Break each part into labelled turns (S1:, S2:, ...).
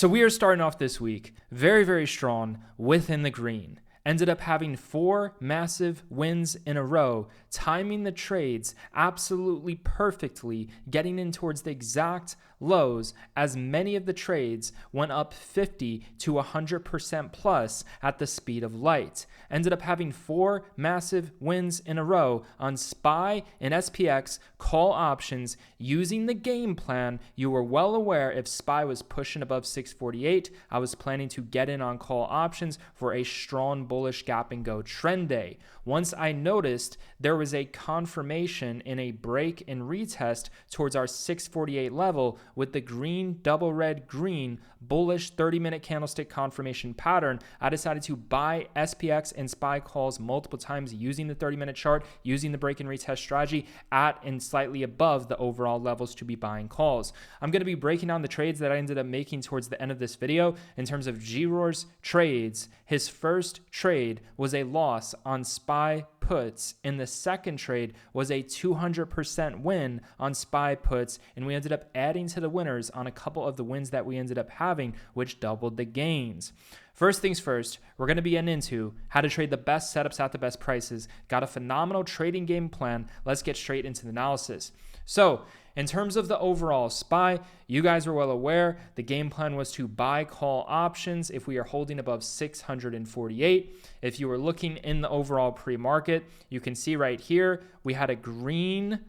S1: So we are starting off this week very, very strong within the green. Ended up having 4 massive wins in a row, timing the trades absolutely perfectly, getting in towards the exact lows as many of the trades went up 50 to 100% plus at the speed of light. Ended up having 4 massive wins in a row on SPY and SPX call options using the game plan. You were well aware if SPY was pushing above 648, I was planning to get in on call options for a strong bullish gap and go trend day. Once I noticed there was a confirmation in a break and retest towards our 648 level with the green, double red, green, bullish 30-minute candlestick confirmation pattern, I decided to buy SPX and SPY calls multiple times using the 30-minute chart, using the break and retest strategy at and slightly above the overall levels to be buying calls. I'm going to be breaking down the trades that I ended up making towards the end of this video in terms of G-Roar's trades. His first trade was a loss on SPY puts, and the second trade was a 200% win on SPY puts, and we ended up adding to the winners on a couple of the wins that we ended up having, which doubled the gains. First things first, we're going to be getting into how to trade the best setups at the best prices. Got a phenomenal trading game plan. Let's get straight into the analysis. So in terms of the overall SPY, you guys are well aware the game plan was to buy call options if we are holding above 648. If you were looking in the overall pre-market, you can see right here we had a green,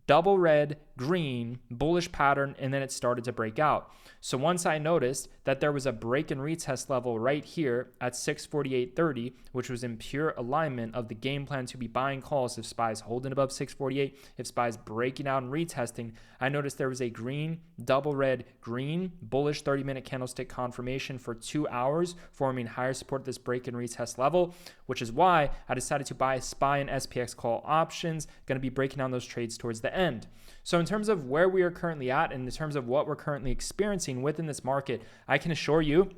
S1: double red, green bullish pattern, and then it started to break out. So once I noticed that there was a break and retest level right here at 648.30, which was in pure alignment of the game plan to be buying calls if SPY's holding above 648, if SPY's breaking out and retesting, I noticed there was a green, double red, green bullish 30-minute candlestick confirmation for 2 hours, forming higher support at this break and retest level, which is why I decided to buy SPY and SPX call options. Going to be breaking down those trades towards the end. So in terms of where we are currently at and in terms of what we're currently experiencing within this market, I can assure you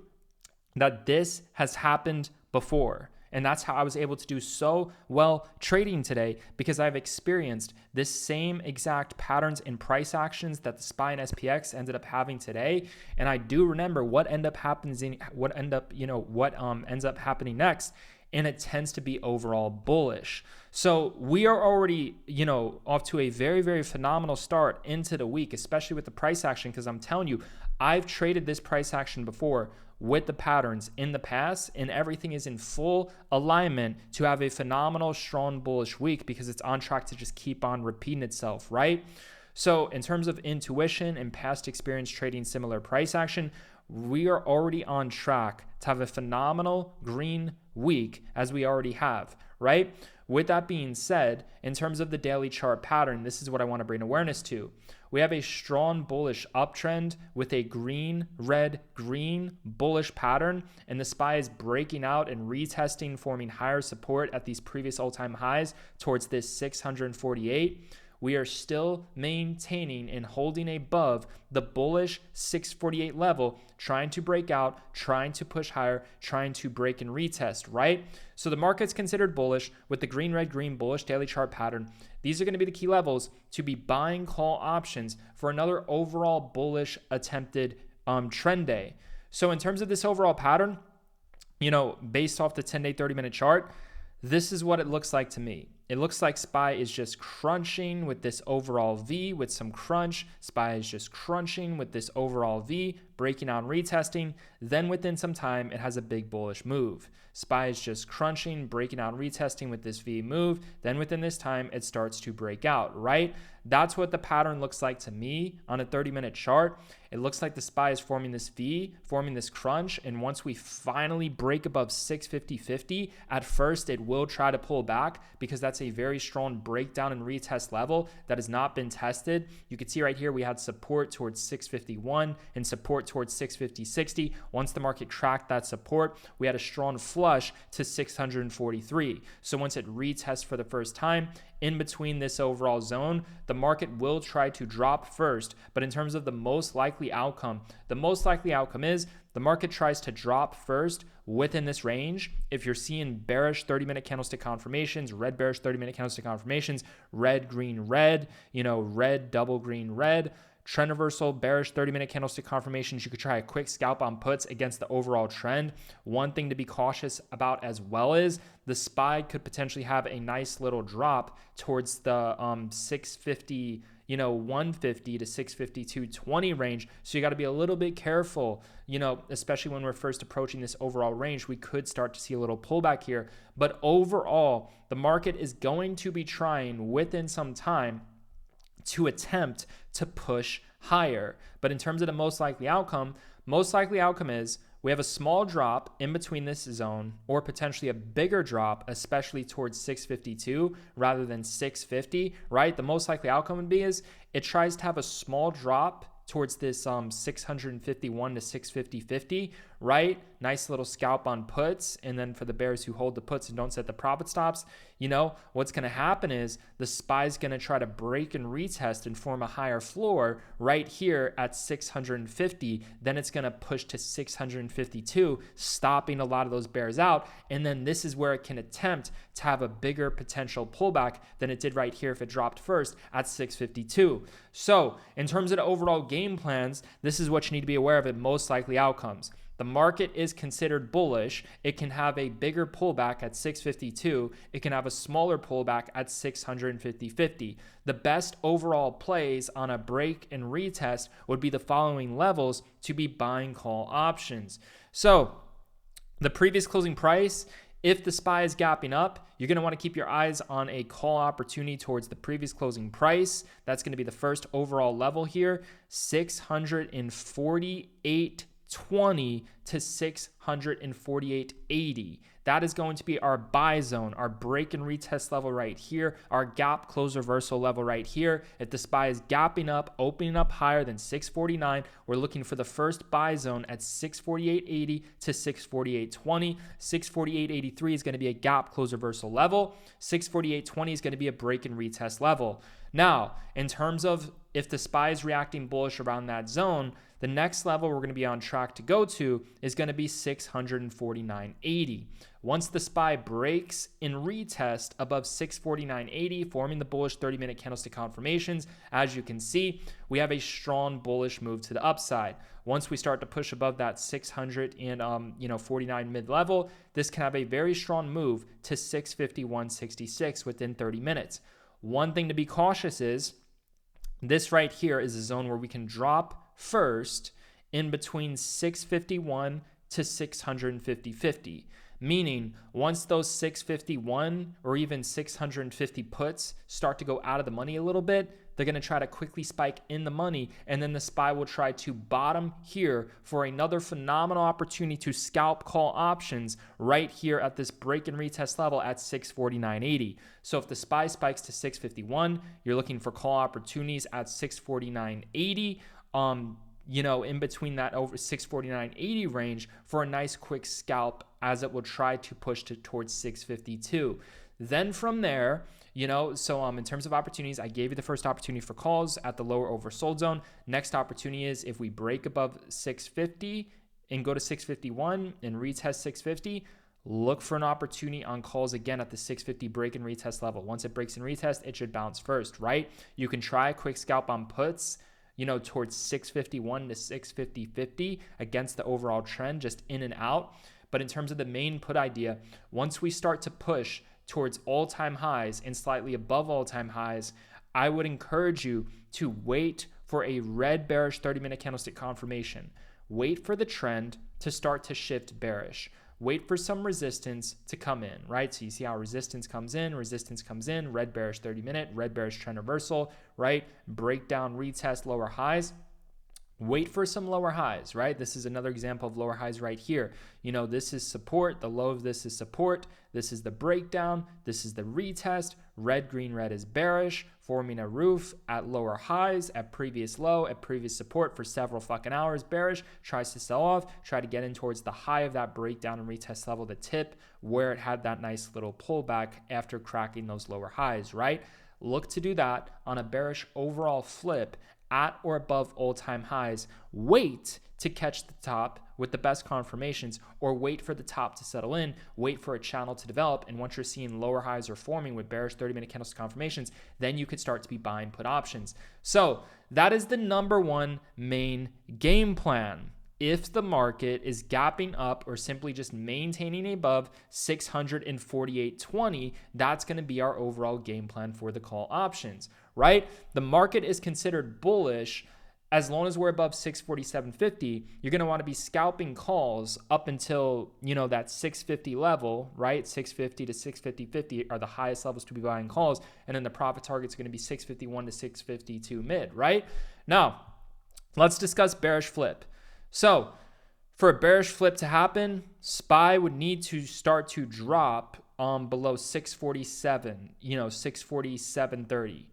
S1: that this has happened before. And that's how I was able to do so well trading today, because I've experienced this same exact patterns and price actions that the SPY and SPX ended up having today. And I do remember what ends up happening next. And it tends to be overall bullish. So we are already, off to a very, very phenomenal start into the week, especially with the price action, because I'm telling you, I've traded this price action before with the patterns in the past, and everything is in full alignment to have a phenomenal, strong, bullish week, because it's on track to just keep on repeating itself, right? So in terms of intuition and past experience trading similar price action, we are already on track to have a phenomenal green week, as we already have, right? With that being said, in terms of the daily chart pattern, this is what I want to bring awareness to. We have a strong bullish uptrend with a green, red, green bullish pattern, and the SPY is breaking out and retesting, forming higher support at these previous all-time highs towards this 648. We are still maintaining and holding above the bullish 648 level, trying to break out, trying to push higher, trying to break and retest, right? So the market's considered bullish with the green, red, green bullish daily chart pattern. These are going to be the key levels to be buying call options for another overall bullish attempted trend day. So in terms of this overall pattern, based off the 10-day, 30-minute chart, this is what it looks like to me. It looks like SPY is just crunching with this overall V with some crunch. SPY is just crunching with this overall V, breaking out and retesting. Then within some time, it has a big bullish move. SPY is just crunching, breaking out and retesting with this V move. Then within this time, it starts to break out, right? That's what the pattern looks like to me on a 30-minute chart. It looks like the SPY is forming this V, forming this crunch. And once we finally break above 650.50, at first it will try to pull back, because that's a very strong breakdown and retest level that has not been tested. You can see right here we had support towards 651 and support towards 650.60. Once the market cracked that support, we had a strong flush to 643. So once it retests for the first time in between this overall zone, the market will try to drop first. But in terms of the most likely outcome is the market tries to drop first within this range. If you're seeing bearish 30-minute candlestick confirmations, red bearish 30-minute candlestick confirmations, red, green, red, red, double green, red, Trend reversal, bearish 30-minute candlestick confirmations. You could try a quick scalp on puts against the overall trend. One thing to be cautious about as well is the SPY could potentially have a nice little drop towards the 650, 150 to 650, 220 range. So you got to be a little bit careful, especially when we're first approaching this overall range. We could start to see a little pullback here. But overall, the market is going to be trying within some time to attempt to push higher. But in terms of the most likely outcome is we have a small drop in between this zone, or potentially a bigger drop, especially towards 652 rather than 650, right? The most likely outcome would be is it tries to have a small drop towards this 651 to 650.50, right? Nice little scalp on puts. And then for the bears who hold the puts and don't set the profit stops, what's going to happen is the SPY is going to try to break and retest and form a higher floor right here at 650. Then it's going to push to 652, stopping a lot of those bears out. And then this is where it can attempt to have a bigger potential pullback than it did right here if it dropped first at 652. So in terms of the overall game plans, this is what you need to be aware of at most likely outcomes. The market is considered bullish. It can have a bigger pullback at 652. It can have a smaller pullback at 650.50. The best overall plays on a break and retest would be the following levels to be buying call options. So the previous closing price, if the SPY is gapping up, you're going to want to keep your eyes on a call opportunity towards the previous closing price. That's going to be the first overall level here, 648.20 to 648.80. That is going to be our buy zone, our break and retest level right here, our gap close reversal level right here. If the SPY is gapping up, opening up higher than 649, we're looking for the first buy zone at 648.80 to 648.20. 648.83 is going to be a gap close reversal level. 648.20 is going to be a break and retest level. Now, in terms of if the SPY is reacting bullish around that zone, the next level we're going to be on track to go to is going to be 649.80. Once the SPY breaks in retest above 649.80, forming the bullish 30-minute candlestick confirmations, as you can see, we have a strong bullish move to the upside. Once we start to push above that 649 mid-level, this can have a very strong move to 651.66 within 30 minutes. One thing to be cautious is this right here is a zone where we can drop first in between 651 to 650.50, meaning once those 651 or even 650 puts start to go out of the money a little bit, they're going to try to quickly spike in the money, and then the SPY will try to bottom here for another phenomenal opportunity to scalp call options right here at this break and retest level at 649.80. So if the SPY spikes to 651, you're looking for call opportunities at 649.80. In between that over 649.80 range for a nice quick scalp, as it will try to push towards 652. Then from there, in terms of opportunities, I gave you the first opportunity for calls at the lower oversold zone. Next opportunity is if we break above 650 and go to 651 and retest 650, look for an opportunity on calls again at the 650 break and retest level. Once it breaks and retest, it should bounce first, right? You can try a quick scalp on puts, towards 651 to 650.50 against the overall trend, just in and out. But in terms of the main put idea, once we start to push towards all-time highs and slightly above all-time highs, I would encourage you to wait for a red bearish 30-minute candlestick confirmation. Wait for the trend to start to shift bearish. Wait for some resistance to come in, right? So you see how resistance comes in, red bearish 30-minute, red bearish trend reversal, right? Breakdown, retest, lower highs. Wait for some lower highs, right? This is another example of lower highs right here. This is support. The low of this is support. This is the breakdown. This is the retest. Red, green, red is bearish, forming a roof at lower highs, at previous low, at previous support for several fucking hours. Bearish, tries to sell off, try to get in towards the high of that breakdown and retest level, the tip, where it had that nice little pullback after cracking those lower highs, right? Look to do that on a bearish overall flip at or above all-time highs, wait to catch the top with the best confirmations, or wait for the top to settle in, wait for a channel to develop, and once you're seeing lower highs are forming with bearish 30-minute candlestick confirmations, then you could start to be buying put options. So that is the number one main game plan. If the market is gapping up or simply just maintaining above 648.20, that's going to be our overall game plan for the call options, right? The market is considered bullish as long as we're above 647.50. You're going to want to be scalping calls up until, that 650 level, right? 650 to 650.50 are the highest levels to be buying calls. And then the profit target is going to be 651 to 652 mid, right? Now, let's discuss bearish flip. So for a bearish flip to happen, SPY would need to start to drop below 647, 647.30.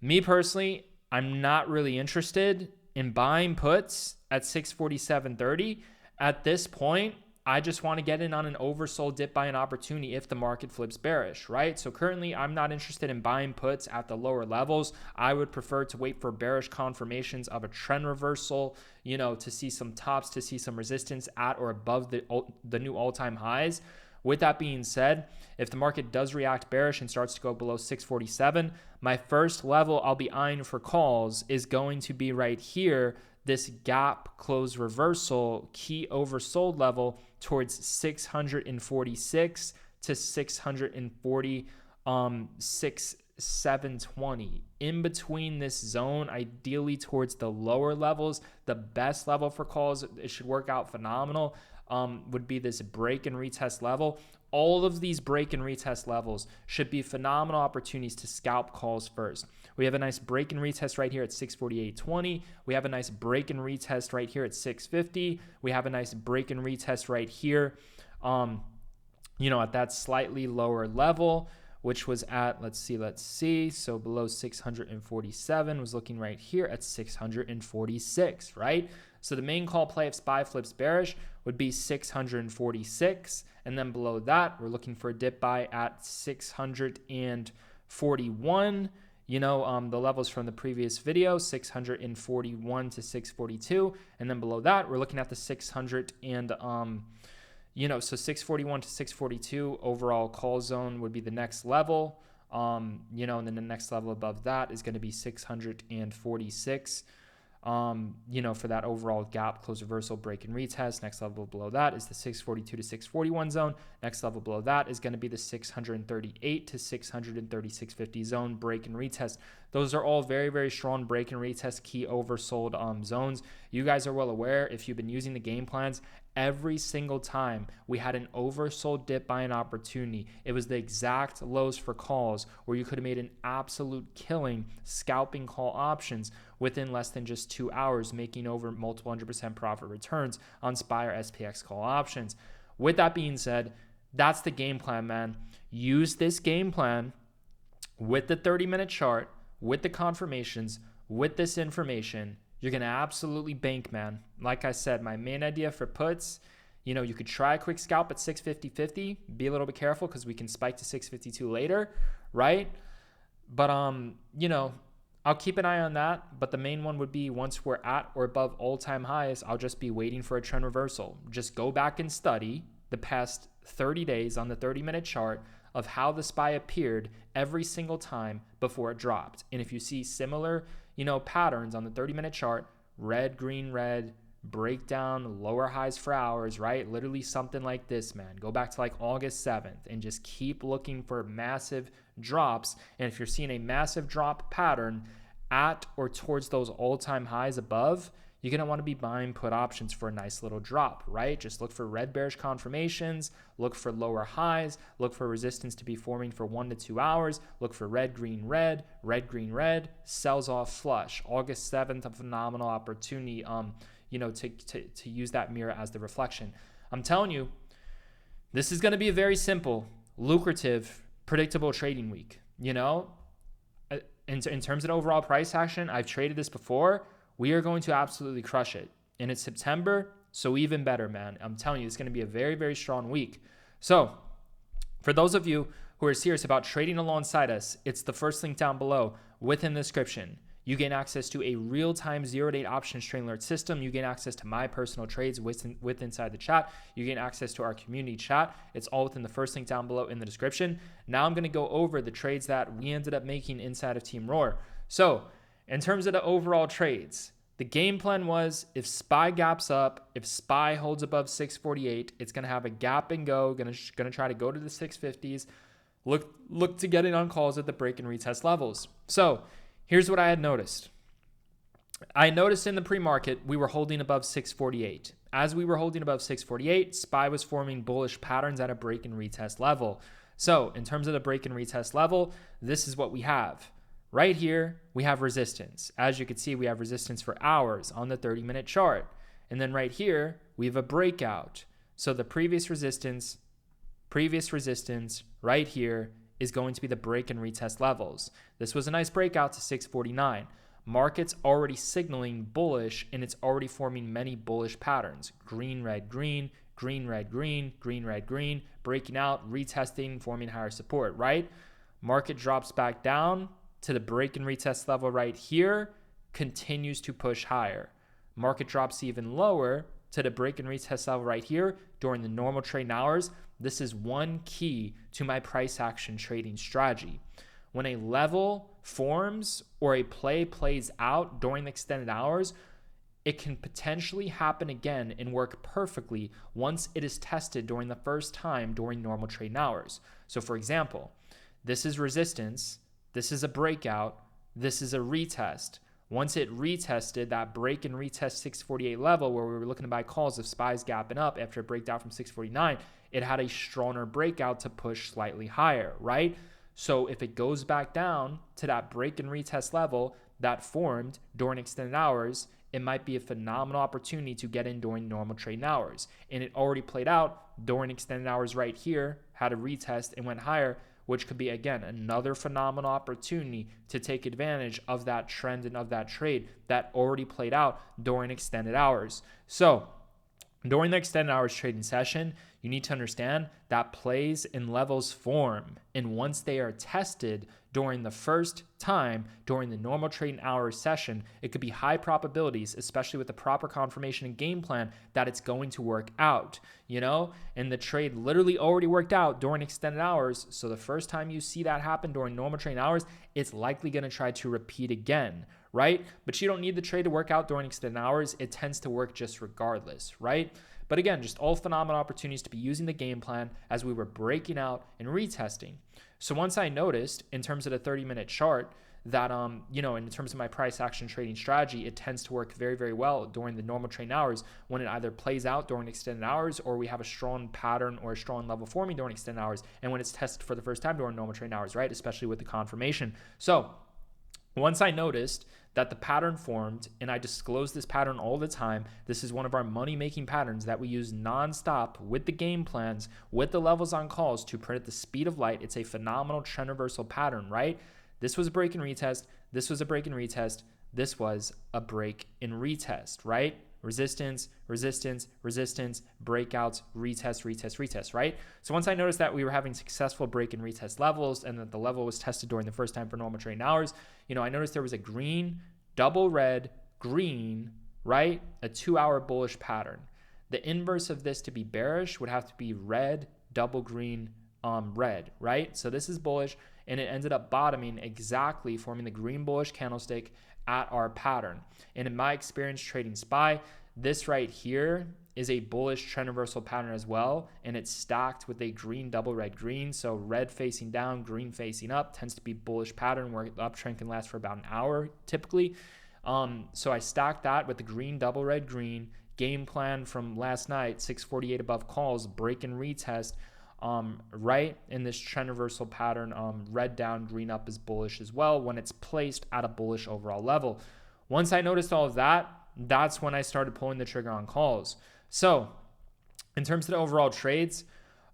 S1: Me personally, I'm not really interested in buying puts at 647.30. At this point, I just want to get in on an oversold dip buying opportunity if the market flips bearish, right? So currently, I'm not interested in buying puts at the lower levels. I would prefer to wait for bearish confirmations of a trend reversal, to see some tops, to see some resistance at or above the new all-time highs. With that being said, if the market does react bearish and starts to go below 647, my first level I'll be eyeing for calls is going to be right here, this gap close reversal key oversold level towards 646 to 640, 720. In between this zone, ideally towards the lower levels, the best level for calls, it should work out phenomenal, would be this break and retest level. All of these break and retest levels should be phenomenal opportunities to scalp calls first. We have a nice break and retest right here at 648.20. We have a nice break and retest right here at 650. We have a nice break and retest right here, at that slightly lower level, which was at, let's see. So below 647 was looking right here at 646, right? So the main call play if SPY flips bearish would be 646. And then below that, we're looking for a dip buy at 641. The levels from the previous video, 641 to 642. And then below that, we're looking at the 600 and, so 641 to 642 overall call zone would be the next level. And then the next level above that is going to be 646. For that overall gap close reversal break and retest. Next level below that is the 642 to 641 zone. Next level below that is going to be the 638 to 636.50 zone break and retest. Those are all very, very strong break and retest key oversold zones. You guys are well aware, if you've been using the game plans, every single time we had an oversold dip buying opportunity, it was the exact lows for calls where you could have made an absolute killing scalping call options within less than just 2 hours, making over multiple 100% profit returns on SPY or SPX call options. With that being said, that's the game plan, man. Use this game plan with the 30-minute chart, with the confirmations, with this information. You're going to absolutely bank, man. Like I said, my main idea for puts, you could try a quick scalp at 650.50. Be a little bit careful because we can spike to 652 later, right? But, I'll keep an eye on that. But the main one would be once we're at or above all-time highs, I'll just be waiting for a trend reversal. Just go back and study the past 30 days on the 30-minute chart of how the SPY appeared every single time before it dropped. And if you see similar, patterns on the 30-minute chart, red, green, red, breakdown, lower highs for hours, right? Literally something like this, man. Go back to like August 7th and just keep looking for massive drops. And if you're seeing a massive drop pattern at or towards those all-time highs above, you're going to want to be buying put options for a nice little drop, right? Just look for red bearish confirmations, look for lower highs, look for resistance to be forming for 1 to 2 hours, look for red, green, red, red, green, red, sells off flush. August 7th, a phenomenal opportunity, to use that mirror as the reflection. I'm telling you, this is going to be a very simple, lucrative, predictable trading week. In terms of overall price action, I've traded this before. We are going to absolutely crush it. And it's September, so even better, man. I'm telling you, it's going to be a very, very strong week. So for those of you who are serious about trading alongside us, it's the first link down below within the description. You gain access to a real-time zero-day options trading alert system. You gain access to my personal trades with inside the chat. You gain access to our community chat. It's all within the first link down below in the description. Now I'm going to go over the trades that we ended up making inside of Team Roar. So in terms of the overall trades, the game plan was if SPY gaps up, if SPY holds above 648, it's going to have a gap and go, going to try to go to the 650s. Look to get in on calls at the break and retest levels. So here's what I had noticed. I noticed in the pre-market, we were holding above 648. As we were holding above 648, SPY was forming bullish patterns at a break and retest level. So in terms of the break and retest level, this is what we have. Right here, we have resistance. As you can see, we have resistance for hours on the 30-minute chart. And then right here, we have a breakout. So the previous resistance right here is going to be the break and retest levels. This was a nice breakout to 649. Market's already signaling bullish, and it's already forming many bullish patterns. Green, red, green, green, red, green, green, red, green, breaking out, retesting, forming higher support, right? Market drops back down to the break and retest level right here, continues to push higher. Market drops even lower to the break and retest level right here during the normal trading hours. This is one key to my price action trading strategy. When a level forms or a play plays out during the extended hours, it can potentially happen again and work perfectly once it is tested during the first time during normal trading hours. So for example, this is resistance, this is a breakout, this is a retest. Once it retested that break and retest 648 level where we were looking to buy calls if SPY's gapping up after a breakdown from 649, it had a stronger breakout to push slightly higher, right? So if it goes back down to that break and retest level that formed during extended hours, it might be a phenomenal opportunity to get in during normal trading hours. And it already played out during extended hours right here, had a retest and went higher, which could be, again, another phenomenal opportunity to take advantage of that trend and of that trade that already played out during extended hours. So during the extended hours trading session, you need to understand that plays and levels form. And once they are tested during the first time during the normal trading hours session, it could be high probabilities, especially with the proper confirmation and game plan, that it's going to work out, and the trade literally already worked out during extended hours. So the first time you see that happen during normal trading hours, it's likely going to try to repeat again, right? But you don't need the trade to work out during extended hours. It tends to work just regardless, right? But again, just all phenomenal opportunities to be using the game plan as we were breaking out and retesting. So once I noticed in terms of the 30-minute chart that, in terms of my price action trading strategy, it tends to work very, very well during the normal trading hours when it either plays out during extended hours or we have a strong pattern or a strong level forming during extended hours and when it's tested for the first time during normal trading hours, right? Especially with the confirmation. So once I noticed that the pattern formed, and I disclose this pattern all the time, this is one of our money-making patterns that we use nonstop with the game plans, with the levels on calls to predict the speed of light. It's a phenomenal trend reversal pattern, right? This was a break and retest. This was a break and retest. This was a break and retest, right? Resistance, resistance, resistance, breakouts, retest, retest, retest, right? So once I noticed that we were having successful break and retest levels and that the level was tested during the first time for normal trading hours, I noticed there was a green, double red, green, right? A 2-hour bullish pattern. The inverse of this to be bearish would have to be red, double green, red, right? So this is bullish, and it ended up bottoming exactly, forming the green bullish candlestick at our pattern. And in my experience trading SPY, this right here is a bullish trend reversal pattern as well, and it's stacked with a green double red green. So red facing down, green facing up tends to be bullish pattern where the uptrend can last for about an hour typically. So I stacked that with the green double red green. Game plan from last night, 648 above calls, break and retest, right in this trend reversal pattern. Red down, green up is bullish as well when it's placed at a bullish overall level. Once I noticed all of that, that's when I started pulling the trigger on calls. So in terms of the overall trades,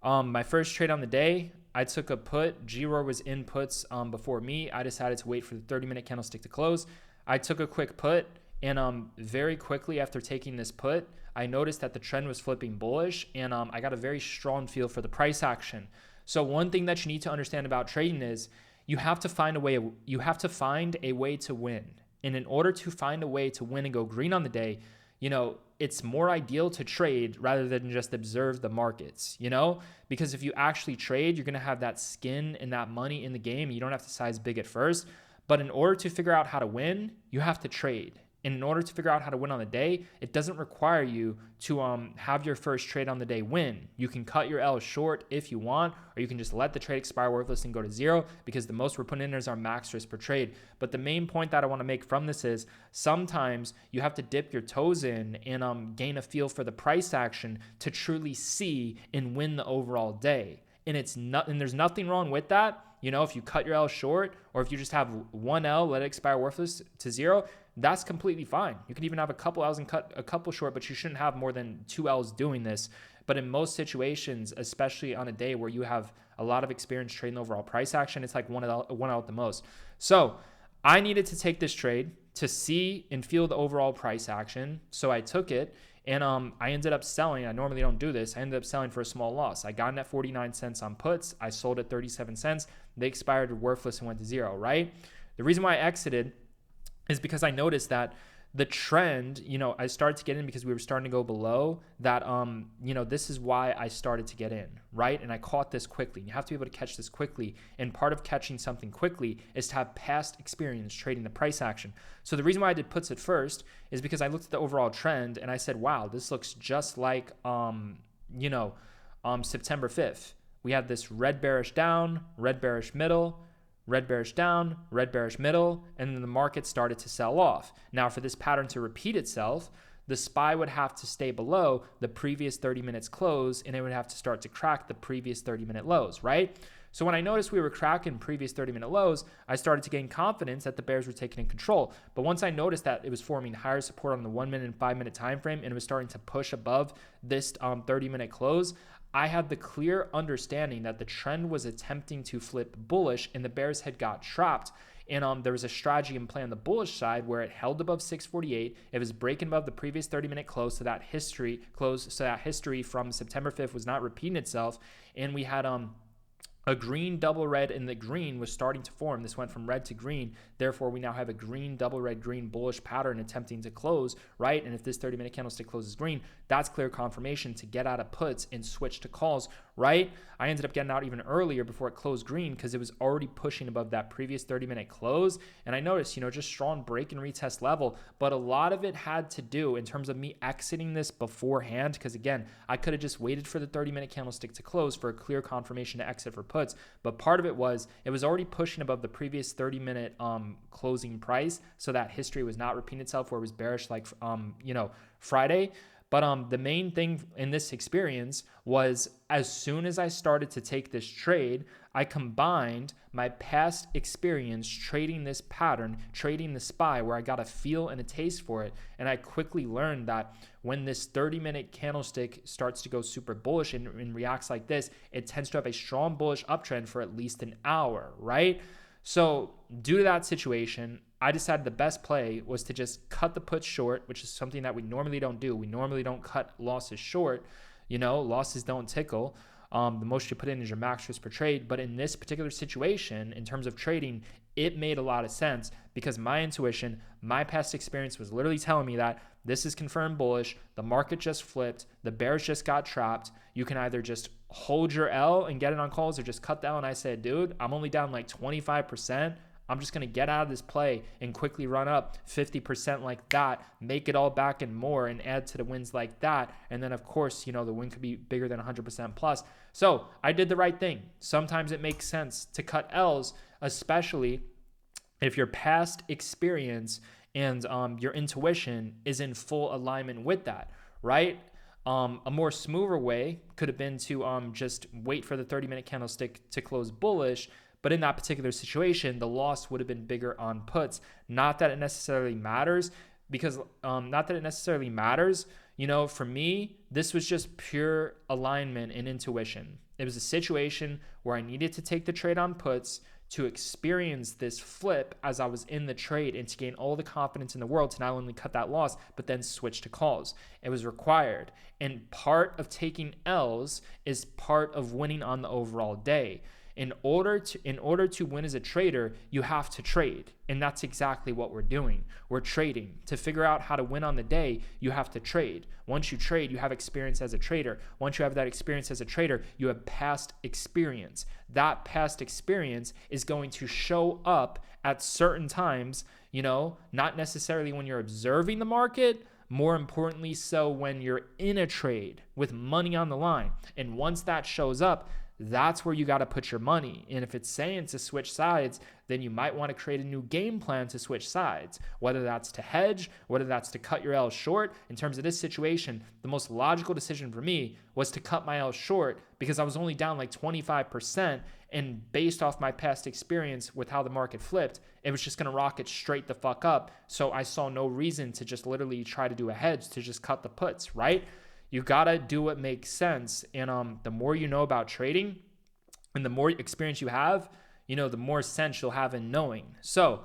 S1: my first trade on the day, I took a put. G-Roar was in puts before me. I decided to wait for the 30-minute candlestick to close. I took a quick put, and very quickly after taking this put, I noticed that the trend was flipping bullish, and I got a very strong feel for the price action. So one thing that you need to understand about trading is you have to find a way to win. And in order to find a way to win and go green on the day, it's more ideal to trade rather than just observe the markets, because if you actually trade, you're going to have that skin and that money in the game. You don't have to size big at first. But in order to figure out how to win, you have to trade. And in order to figure out how to win on the day, it doesn't require you to have your first trade on the day win. You can cut your L short if you want, or you can just let the trade expire worthless and go to zero, because the most we're putting in is our max risk per trade. But the main point that I want to make from this is sometimes you have to dip your toes in and gain a feel for the price action to truly see and win the overall day. And there's nothing wrong with that. If you cut your L short, or if you just have one L, let it expire worthless to zero, that's completely fine. You can even have a couple L's and cut a couple short, but you shouldn't have more than 2 L's doing this. But in most situations, especially on a day where you have a lot of experience trading overall price action, it's like one L at the most. So I needed to take this trade to see and feel the overall price action. So I took it. And I ended up selling. I normally don't do this. I ended up selling for a small loss. I got in at 49 cents on puts. I sold at 37 cents. They expired worthless and went to zero, right? The reason why I exited is because I noticed that the trend, I started to get in because we were starting to go below that, this is why I started to get in, right? And I caught this quickly. You have to be able to catch this quickly. And part of catching something quickly is to have past experience trading the price action. So the reason why I did puts at first is because I looked at the overall trend and I said, wow, this looks just like, September 5th. We had this red bearish down, red bearish middle, red bearish down, red bearish middle, and then the market started to sell off. Now, for this pattern to repeat itself, the SPY would have to stay below the previous 30 minutes close, and it would have to start to crack the previous 30-minute lows, right? So when I noticed we were cracking previous 30-minute lows, I started to gain confidence that the bears were taking in control. But once I noticed that it was forming higher support on the 1 minute and 5 minute time frame, and it was starting to push above this 30-minute close, I had the clear understanding that the trend was attempting to flip bullish and the bears had got trapped. And there was a strategy in play on the bullish side where it held above 648. It was breaking above the previous 30-minute close, so that history from September 5th was not repeating itself. And we had a green double red, and the green was starting to form. This went from red to green. Therefore, we now have a green double red green bullish pattern attempting to close, right? And if this 30-minute candlestick closes green, that's clear confirmation to get out of puts and switch to calls, right? I ended up getting out even earlier before it closed green because it was already pushing above that previous 30-minute close. And I noticed, just strong break and retest level, but a lot of it had to do in terms of me exiting this beforehand, because again, I could have just waited for the 30-minute candlestick to close for a clear confirmation to exit for puts. But part of it was already pushing above the previous 30-minute closing price, so that history was not repeating itself where it was bearish like Friday. But the main thing in this experience was as soon as I started to take this trade, I combined my past experience trading this pattern, trading the SPY, where I got a feel and a taste for it. And I quickly learned that when this 30-minute candlestick starts to go super bullish and reacts like this, it tends to have a strong bullish uptrend for at least an hour, right? So due to that situation, I decided the best play was to just cut the puts short, which is something that we normally don't do. We normally don't cut losses short. Losses don't tickle. The most you put in is your max risk per trade. But in this particular situation, in terms of trading, it made a lot of sense because my intuition, my past experience was literally telling me that this is confirmed bullish. The market just flipped. The bears just got trapped. You can either just hold your L and get it on calls or just cut the L. And I said, dude, I'm only down like 25%. I'm just going to get out of this play and quickly run up 50% like that, make it all back and more, and add to the wins like that. And then, of course, the win could be bigger than 100% plus. So I did the right thing. Sometimes it makes sense to cut L's, especially if your past experience and your intuition is in full alignment with that, right? A more smoother way could have been to just wait for the 30-minute candlestick to close bullish. But in that particular situation, the loss would have been bigger on puts. Not that it necessarily matters, because for me, this was just pure alignment and intuition. It was a situation where I needed to take the trade on puts to experience this flip as I was in the trade and to gain all the confidence in the world to not only cut that loss, but then switch to calls. It was required. And part of taking L's is part of winning on the overall day. In order to win as a trader, you have to trade. And that's exactly what we're doing. We're trading. To figure out how to win on the day, you have to trade. Once you trade, you have experience as a trader. Once you have that experience as a trader, you have past experience. That past experience is going to show up at certain times, not necessarily when you're observing the market, more importantly so when you're in a trade with money on the line. And once that shows up, that's where you got to put your money. And if it's saying to switch sides, then you might want to create a new game plan to switch sides, whether that's to hedge, whether that's to cut your L short. In terms of this situation, the most logical decision for me was to cut my L short because I was only down like 25%. And based off my past experience with how the market flipped, it was just going to rocket straight the fuck up. So I saw no reason to just literally try to do a hedge to just cut the puts, right? You got to do what makes sense. And the more you know about trading and the more experience you have, the more sense you'll have in knowing. So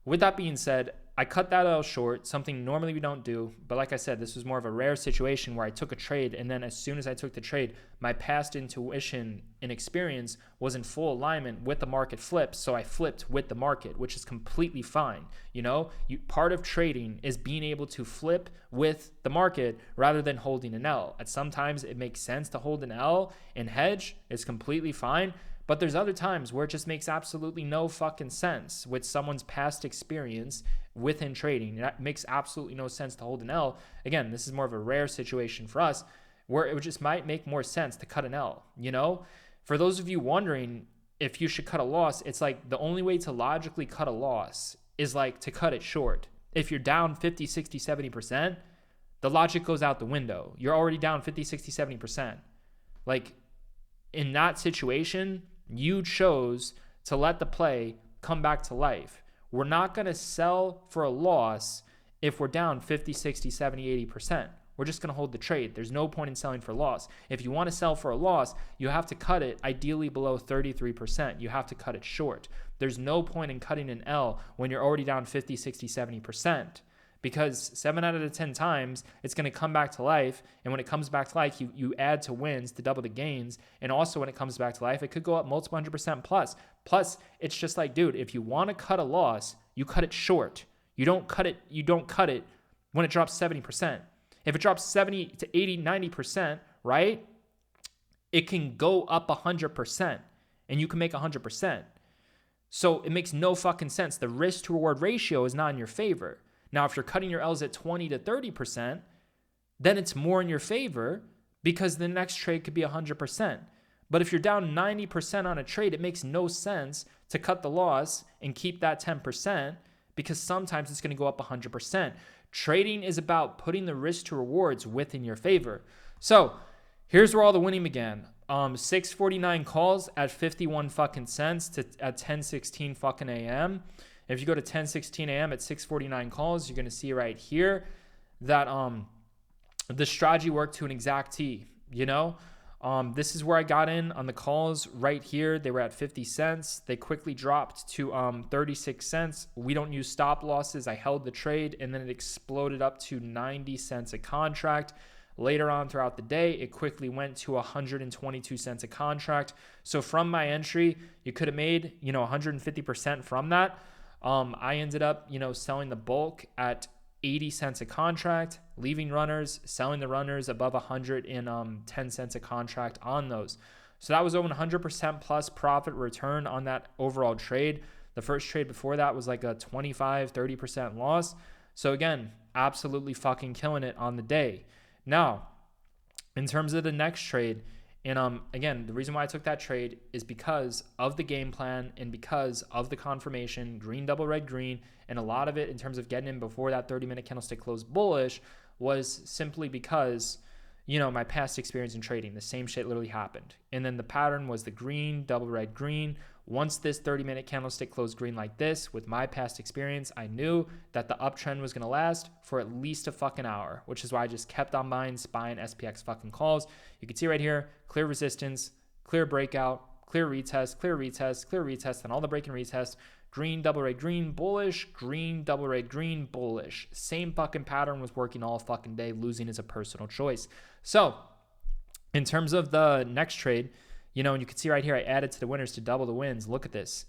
S1: with that being said, I cut that L short, something normally we don't do. But like I said, this was more of a rare situation where I took a trade. And then as soon as I took the trade, my past intuition and experience was in full alignment with the market flip. So I flipped with the market, which is completely fine. Part of trading is being able to flip with the market rather than holding an L. At sometimes it makes sense to hold an L and hedge. It's completely fine. But there's other times where it just makes absolutely no fucking sense with someone's past experience within trading. It makes absolutely no sense to hold an L. Again, this is more of a rare situation for us where it just might make more sense to cut an L. For those of you wondering if you should cut a loss, it's like the only way to logically cut a loss is like to cut it short. If you're down 50, 60, 70%, the logic goes out the window. You're already down 50, 60, 70%. Like in that situation, you chose to let the play come back to life. We're not going to sell for a loss if we're down 50, 60, 70, 80%. We're just going to hold the trade. There's no point in selling for a loss. If you want to sell for a loss, you have to cut it ideally below 33%. You have to cut it short. There's no point in cutting an L when you're already down 50, 60, 70%. Because 7 out of 10 times, it's going to come back to life. And when it comes back to life, you add to wins to double the gains. And also when it comes back to life, it could go up multiple 100% plus. Plus, it's just like, dude, if you want to cut a loss, you cut it short. You don't cut it when it drops 70%. If it drops 70 to 80, 90%, right? It can go up 100% and you can make 100%. So it makes no fucking sense. The risk to reward ratio is not in your favor. Now, if you're cutting your L's at 20 to 30%, then it's more in your favor because the next trade could be 100%. But if you're down 90% on a trade, it makes no sense to cut the loss and keep that 10% because sometimes it's going to go up 100%. Trading is about putting the risk to rewards within your favor. So here's where all the winning began. 6:49 calls at 51 fucking cents at 10:16 fucking a.m. If you go to 10:16 a.m. at 6:49 calls, you're going to see right here that the strategy worked to an exact T. This is where I got in on the calls right here. They were at 50 cents. They quickly dropped to 36 cents. We don't use stop losses. I held the trade, and then it exploded up to 90 cents a contract. Later on throughout the day, it quickly went to 122 cents a contract. So from my entry, you could have made 150% from that. I ended up, selling the bulk at 80 cents a contract, leaving runners, selling the runners above 110 cents a contract on those. So that was over 100% plus profit return on that overall trade. The first trade before that was like a 25, 30% loss. So again, absolutely fucking killing it on the day. Now, in terms of the next trade, and again, the reason why I took that trade is because of the game plan and because of the confirmation, green, double, red, green, and a lot of it in terms of getting in before that 30-minute candlestick closed bullish was simply because, my past experience in trading, the same shit literally happened. And then the pattern was the green, double, red, green. Once this 30-minute candlestick closed green like this, with my past experience, I knew that the uptrend was going to last for at least a fucking hour, which is why I just kept on buying SPX fucking calls. You can see right here, clear resistance, clear breakout, clear retest, clear retest, clear retest, and all the break and retest. Green, double, red, green, bullish, green, double, red, green, bullish. Same fucking pattern was working all fucking day. Losing is a personal choice. So in terms of the next trade, And you can see right here, I added to the winners to double the wins. Look at this.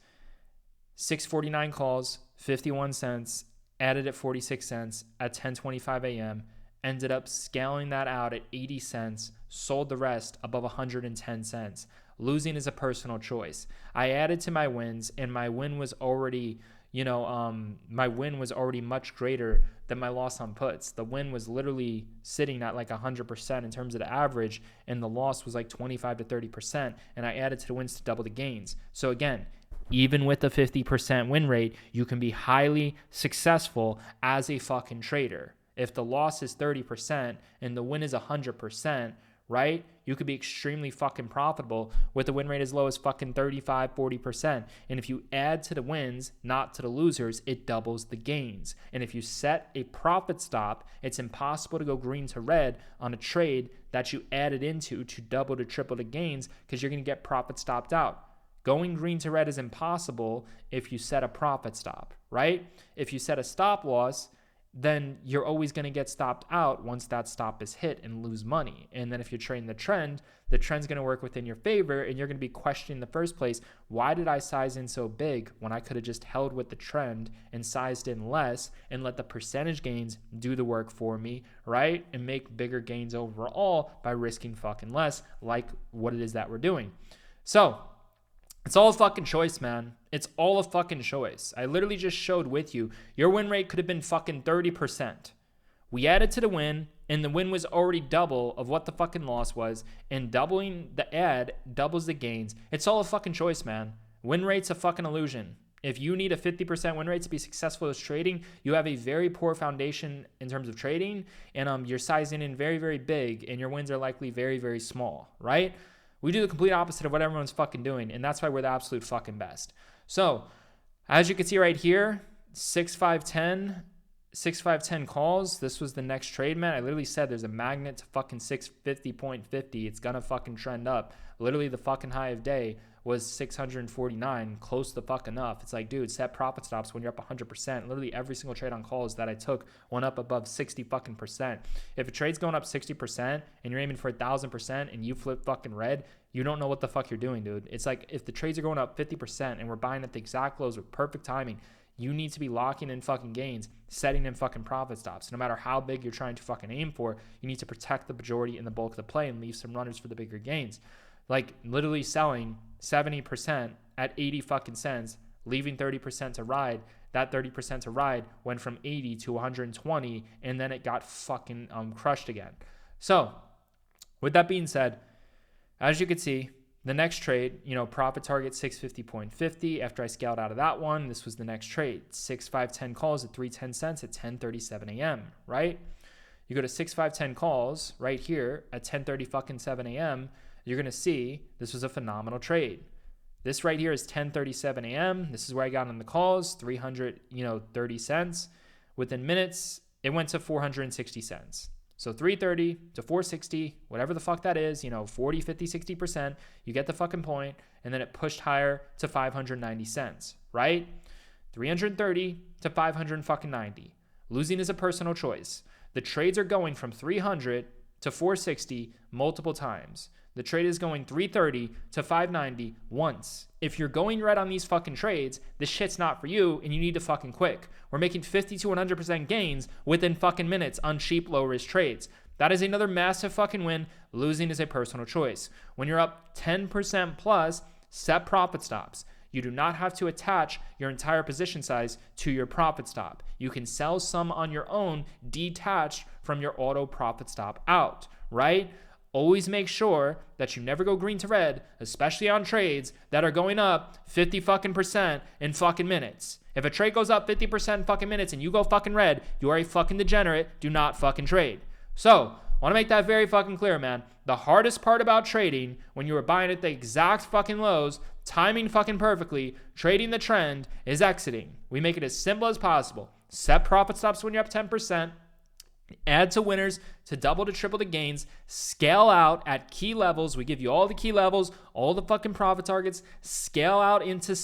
S1: 649 calls, 51 cents, added at 46 cents at 10:25 a.m., ended up scaling that out at 80 cents, sold the rest above 110 cents. Losing is a personal choice. I added to my wins, and my win was already, much greater than my loss on puts. The win was literally sitting at like 100% in terms of the average, and the loss was like 25 to 30%, and I added to the wins to double the gains. So again, even with a 50% win rate, you can be highly successful as a fucking trader. If the loss is 30% and the win is 100%, right? You could be extremely fucking profitable with a win rate as low as fucking 35, 40%. And if you add to the wins, not to the losers, it doubles the gains. And if you set a profit stop, it's impossible to go green to red on a trade that you added into to double to triple the gains, because you're going to get profit stopped out. Going green to red is impossible if you set a profit stop, right? If you set a stop loss, then you're always going to get stopped out once that stop is hit and lose money. And then if you're trading the trend's going to work within your favor, and you're going to be questioning in the first place, why did I size in so big when I could have just held with the trend and sized in less and let the percentage gains do the work for me, right? And make bigger gains overall by risking fucking less, like what it is that we're doing. So it's all a fucking choice, man. It's all a fucking choice. I literally just showed with you, your win rate could have been fucking 30%. We added to the win, and the win was already double of what the fucking loss was, and doubling the add doubles the gains. It's all a fucking choice, man. Win rate's a fucking illusion. If you need a 50% win rate to be successful as trading, you have a very poor foundation in terms of trading, and you're sizing in very, very big, and your wins are likely very, very small, right? We do the complete opposite of what everyone's fucking doing, and that's why we're the absolute fucking best. So, as you can see right here, 6-5-10 calls. This was the next trade, man. I literally said there's a magnet to fucking 650.50. It's gonna fucking trend up. Literally, the fucking high of day was 649, close to fuck enough. It's like, dude, set profit stops when you're up 100%. Literally every single trade on calls that I took went up above 60 fucking percent. If a trade's going up 60% and you're aiming for 1,000% and you flip fucking red, you don't know what the fuck you're doing, dude. It's like if the trades are going up 50% and we're buying at the exact lows with perfect timing, you need to be locking in fucking gains, setting in fucking profit stops. No matter how big you're trying to fucking aim for, you need to protect the majority and the bulk of the play and leave some runners for the bigger gains. Like literally selling 70% at 80 fucking cents, leaving 30% to ride. That 30% to ride went from 80 to 120, and then it got fucking crushed again. So with that being said, as you can see, the next trade, profit target 650.50. After I scaled out of that one, this was the next trade. 6-5-10 calls at 3.10 cents at 10:37 a.m., right? You go to 6-5-10 calls right here at 10:37 a.m., you're going to see this was a phenomenal trade. This right here is 10:37 a.m. This is where I got on the calls, 330 cents. Within minutes, it went to 460 cents. So 330 to 460, whatever the fuck that is, 40, 50, 60%, you get the fucking point. And then it pushed higher to 590 cents, right? 330 to 590. Losing is a personal choice. The trades are going from 300 to 460 multiple times. The trade is going 330 to 590 once. If you're going red on these fucking trades, this shit's not for you and you need to fucking quit. We're making 50 to 100% gains within fucking minutes on cheap low risk trades. That is another massive fucking win. Losing is a personal choice. When you're up 10% plus, set profit stops. You do not have to attach your entire position size to your profit stop. You can sell some on your own detached from your auto profit stop out, right? Always make sure that you never go green to red, especially on trades that are going up 50 fucking percent in fucking minutes. If a trade goes up 50% in fucking minutes and you go fucking red, you are a fucking degenerate. Do not fucking trade. So, I want to make that very fucking clear, man. The hardest part about trading, when you are buying at the exact fucking lows, timing fucking perfectly, trading the trend, is exiting. We make it as simple as possible. Set profit stops when you're up 10%. Add to winners to double to triple the gains. Scale out at key levels. We give you all the key levels, all the fucking profit targets. Scale out into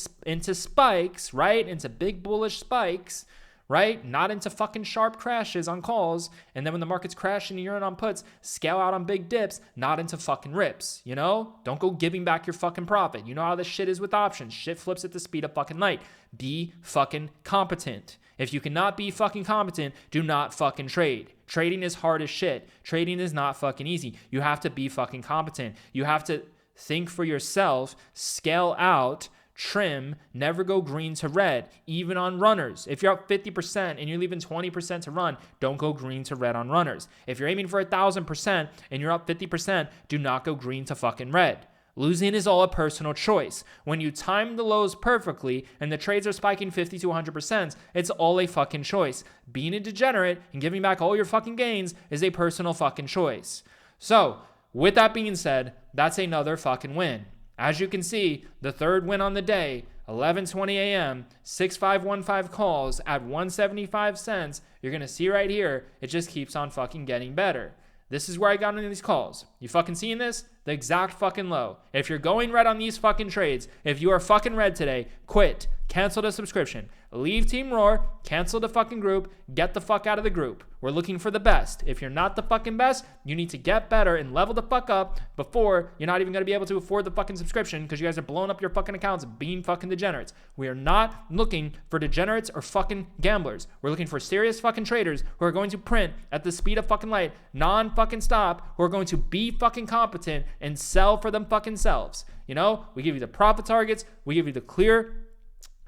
S1: spikes, right? Into big bullish spikes, right? Not into fucking sharp crashes on calls. And then when the market's crashing and you're in on puts, scale out on big dips, not into fucking rips, you know? Don't go giving back your fucking profit. You know how this shit is with options. Shit flips at the speed of fucking light. Be fucking competent. If you cannot be fucking competent, do not fucking trade. Trading is hard as shit. Trading is not fucking easy. You have to be fucking competent. You have to think for yourself, scale out, trim, never go green to red, even on runners. If you're up 50% and you're leaving 20% to run, don't go green to red on runners. If you're aiming for 1,000% and you're up 50%, do not go green to fucking red. Losing is all a personal choice. When you time the lows perfectly and the trades are spiking 50 to 100%, it's all a fucking choice. Being a degenerate and giving back all your fucking gains is a personal fucking choice. So, with that being said, that's another fucking win. As you can see, the third win on the day, 11:20 a.m., 6515 calls at 175 cents. You're going to see right here, it just keeps on fucking getting better. This is where I got into these calls. You fucking seeing this? The exact fucking low. If you're going red on these fucking trades, if you are fucking red today, quit. Cancel the subscription. Leave Team Roar. Cancel the fucking group. Get the fuck out of the group. We're looking for the best. If you're not the fucking best, you need to get better and level the fuck up before you're not even going to be able to afford the fucking subscription because you guys are blowing up your fucking accounts being fucking degenerates. We are not looking for degenerates or fucking gamblers. We're looking for serious fucking traders who are going to print at the speed of fucking light, non-fucking stop, who are going to be fucking competent and sell for them fucking selves. You know, we give you the profit targets. We give you the clear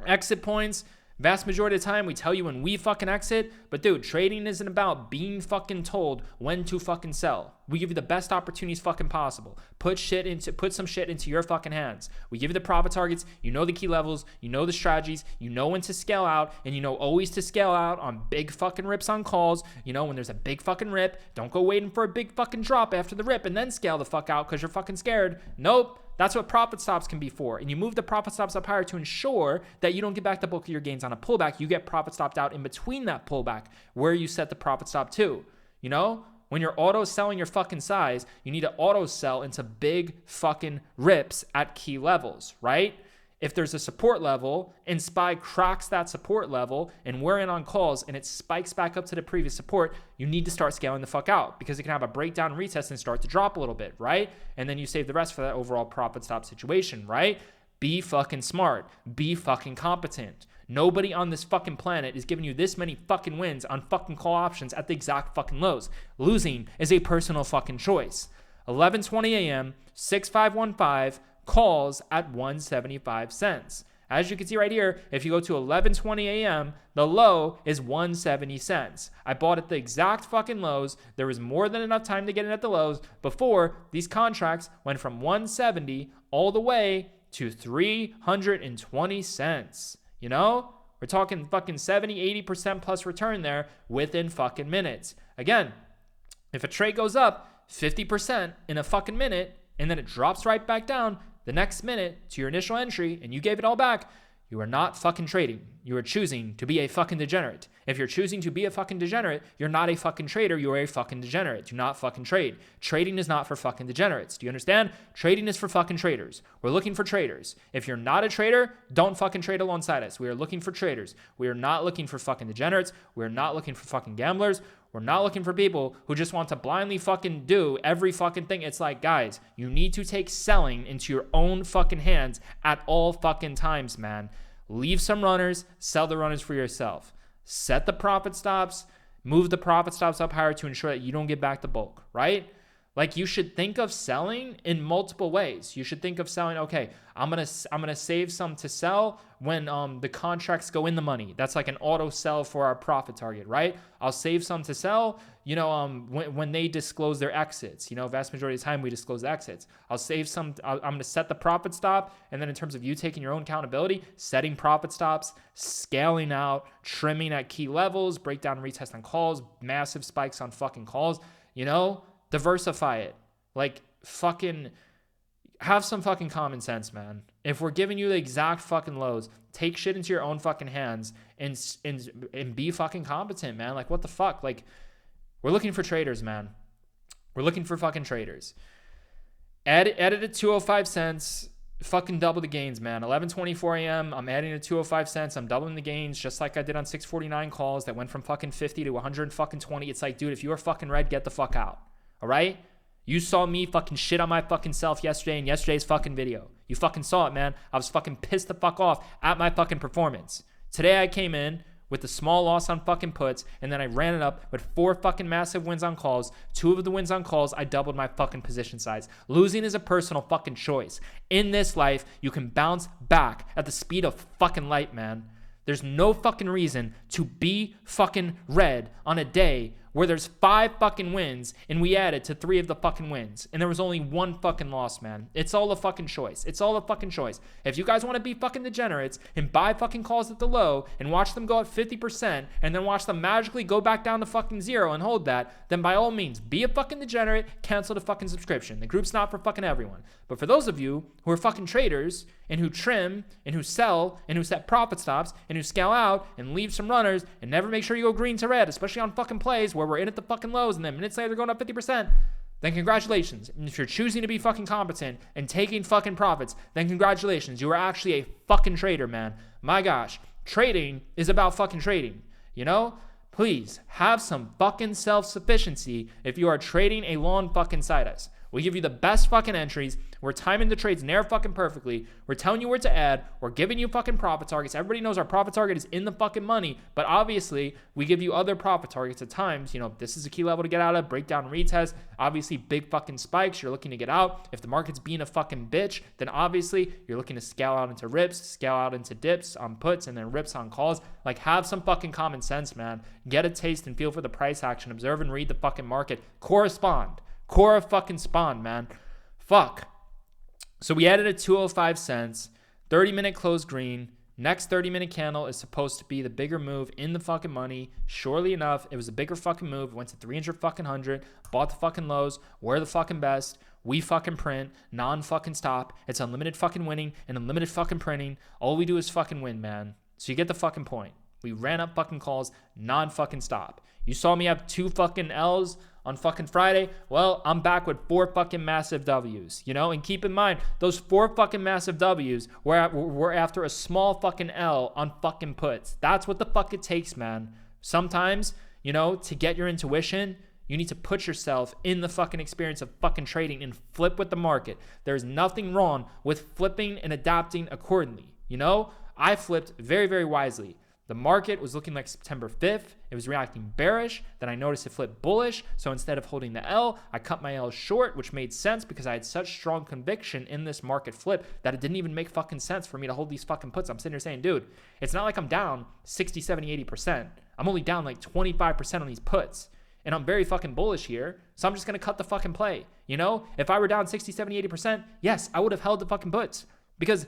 S1: exit points. Vast majority of the time, we tell you when we fucking exit. But dude, trading isn't about being fucking told when to fucking sell. We give you the best opportunities fucking possible. Put some shit into your fucking hands. We give you the profit targets. You know the key levels. You know the strategies. You know when to scale out. And you know always to scale out on big fucking rips on calls. You know when there's a big fucking rip. Don't go waiting for a big fucking drop after the rip and then scale the fuck out because you're fucking scared. Nope. That's what profit stops can be for. And you move the profit stops up higher to ensure that you don't get back the bulk of your gains on a pullback. You get profit stopped out in between that pullback where you set the profit stop to. You know, when you're auto selling your fucking size, you need to auto sell into big fucking rips at key levels, right? If there's a support level and SPY cracks that support level and we're in on calls and it spikes back up to the previous support, you need to start scaling the fuck out because it can have a breakdown and retest and start to drop a little bit, right? And then you save the rest for that overall profit stop situation, right? Be fucking smart. Be fucking competent. Nobody on this fucking planet is giving you this many fucking wins on fucking call options at the exact fucking lows. Losing is a personal fucking choice. 11:20 a.m., 6515 calls at 175 cents. As you can see right here, if you go to 11:20 a.m., the low is 170 cents. I bought at the exact fucking lows. There was more than enough time to get in at the lows before these contracts went from 170 all the way to 320 cents. You know, we're talking fucking 70, 80% plus return there within fucking minutes. Again, if a trade goes up 50% in a fucking minute and then it drops right back down the next minute to your initial entry and you gave it all back, you are not fucking trading. You are choosing to be a fucking degenerate. If you're choosing to be a fucking degenerate, you're not a fucking trader. You are a fucking degenerate. Do not fucking trade. Trading is not for fucking degenerates. Do you understand? Trading is for fucking traders. We're looking for traders. If you're not a trader, don't fucking trade alongside us. We are looking for traders. We are not looking for fucking degenerates. We are not looking for fucking gamblers. We're not looking for people who just want to blindly fucking do every fucking thing. It's like, guys, you need to take selling into your own fucking hands at all fucking times, man. Leave some runners, sell the runners for yourself. Set the profit stops, move the profit stops up higher to ensure that you don't get back the bulk, right? Like you should think of selling in multiple ways. You should think of selling, okay, I'm gonna save some to sell when the contracts go in the money. That's like an auto sell for our profit target, right? I'll save some to sell, you know, when they disclose their exits. You know, vast majority of the time we disclose the exits. I'll save some, I'm gonna set the profit stop, and then in terms of you taking your own accountability, setting profit stops, scaling out, trimming at key levels, breakdown, retest on calls, massive spikes on fucking calls, you know? Diversify it. Like, fucking have some fucking common sense, man. If we're giving you the exact fucking lows, take shit into your own fucking hands and be fucking competent, man. Like, what the fuck? Like, we're looking for traders, man. We're looking for fucking traders. Added at 205 cents. fucking double the gains, man. 11:24 a.m. I'm adding to 205 cents. I'm doubling the gains just like I did on 649 calls that went from fucking 50 to 120. It's like, dude, if you are fucking red, get the fuck out. All right? You saw me fucking shit on my fucking self yesterday in yesterday's fucking video. You fucking saw it, man. I was fucking pissed the fuck off at my fucking performance. Today I came in with a small loss on fucking puts, and then I ran it up with 4 fucking massive wins on calls. 2 of the wins on calls, I doubled my fucking position size. Losing is a personal fucking choice. In this life, you can bounce back at the speed of fucking light, man. There's no fucking reason to be fucking red on a day where there's 5 fucking wins and we added to 3 of the fucking wins and there was only 1 fucking loss, man. It's all a fucking choice. It's all a fucking choice. If you guys want to be fucking degenerates and buy fucking calls at the low and watch them go at 50% and then watch them magically go back down to fucking 0 and hold that, then by all means, be a fucking degenerate, cancel the fucking subscription. The group's not for fucking everyone. But for those of you who are fucking traders and who trim and who sell and who set profit stops and who scale out and leave some runners and never make sure you go green to red, especially on fucking plays where we're in at the fucking lows and then minutes later they're going up 50%, then congratulations. And if you're choosing to be fucking competent and taking fucking profits, then congratulations. You are actually a fucking trader, man. My gosh, trading is about fucking trading, you know? Please have some fucking self-sufficiency if you are trading a long fucking side us. We give you the best fucking entries. We're timing the trades near fucking perfectly. We're telling you where to add. We're giving you fucking profit targets. Everybody knows our profit target is in the fucking money, but obviously we give you other profit targets at times. You know, this is a key level to get out of, breakdown, retest. Obviously big fucking spikes you're looking to get out. If the market's being a fucking bitch, then obviously you're looking to scale out into rips, scale out into dips on puts, and then rips on calls. Like, have some fucking common sense, man. Get a taste and feel for the price action. Observe and read the fucking market. Correspond. Core fucking spawn, man. Fuck. So we added at 205 cents, 30-minute close green. Next 30-minute candle is supposed to be the bigger move in the fucking money. Surely enough, it was a bigger fucking move. It went to 300 fucking 100. Bought the fucking lows. We're the fucking best. We fucking print. Non-fucking stop. It's unlimited fucking winning and unlimited fucking printing. All we do is fucking win, man. So you get the fucking point. We ran up fucking calls, non-fucking stop. You saw me have 2 fucking L's on fucking Friday. Well, I'm back with 4 fucking massive W's, you know? And keep in mind, those 4 fucking massive W's were after a small fucking L on fucking puts. That's what the fuck it takes, man. Sometimes, you know, to get your intuition, you need to put yourself in the fucking experience of fucking trading and flip with the market. There's nothing wrong with flipping and adapting accordingly, you know? I flipped very, very wisely. The market was looking like September 5th. It was reacting bearish. Then I noticed it flipped bullish. So instead of holding the L, I cut my L short, which made sense because I had such strong conviction in this market flip that it didn't even make fucking sense for me to hold these fucking puts. I'm sitting here saying, dude, it's not like I'm down 60, 70, 80%. I'm only down like 25% on these puts. And I'm very fucking bullish here. So I'm just going to cut the fucking play. You know, if I were down 60, 70, 80%, yes, I would have held the fucking puts because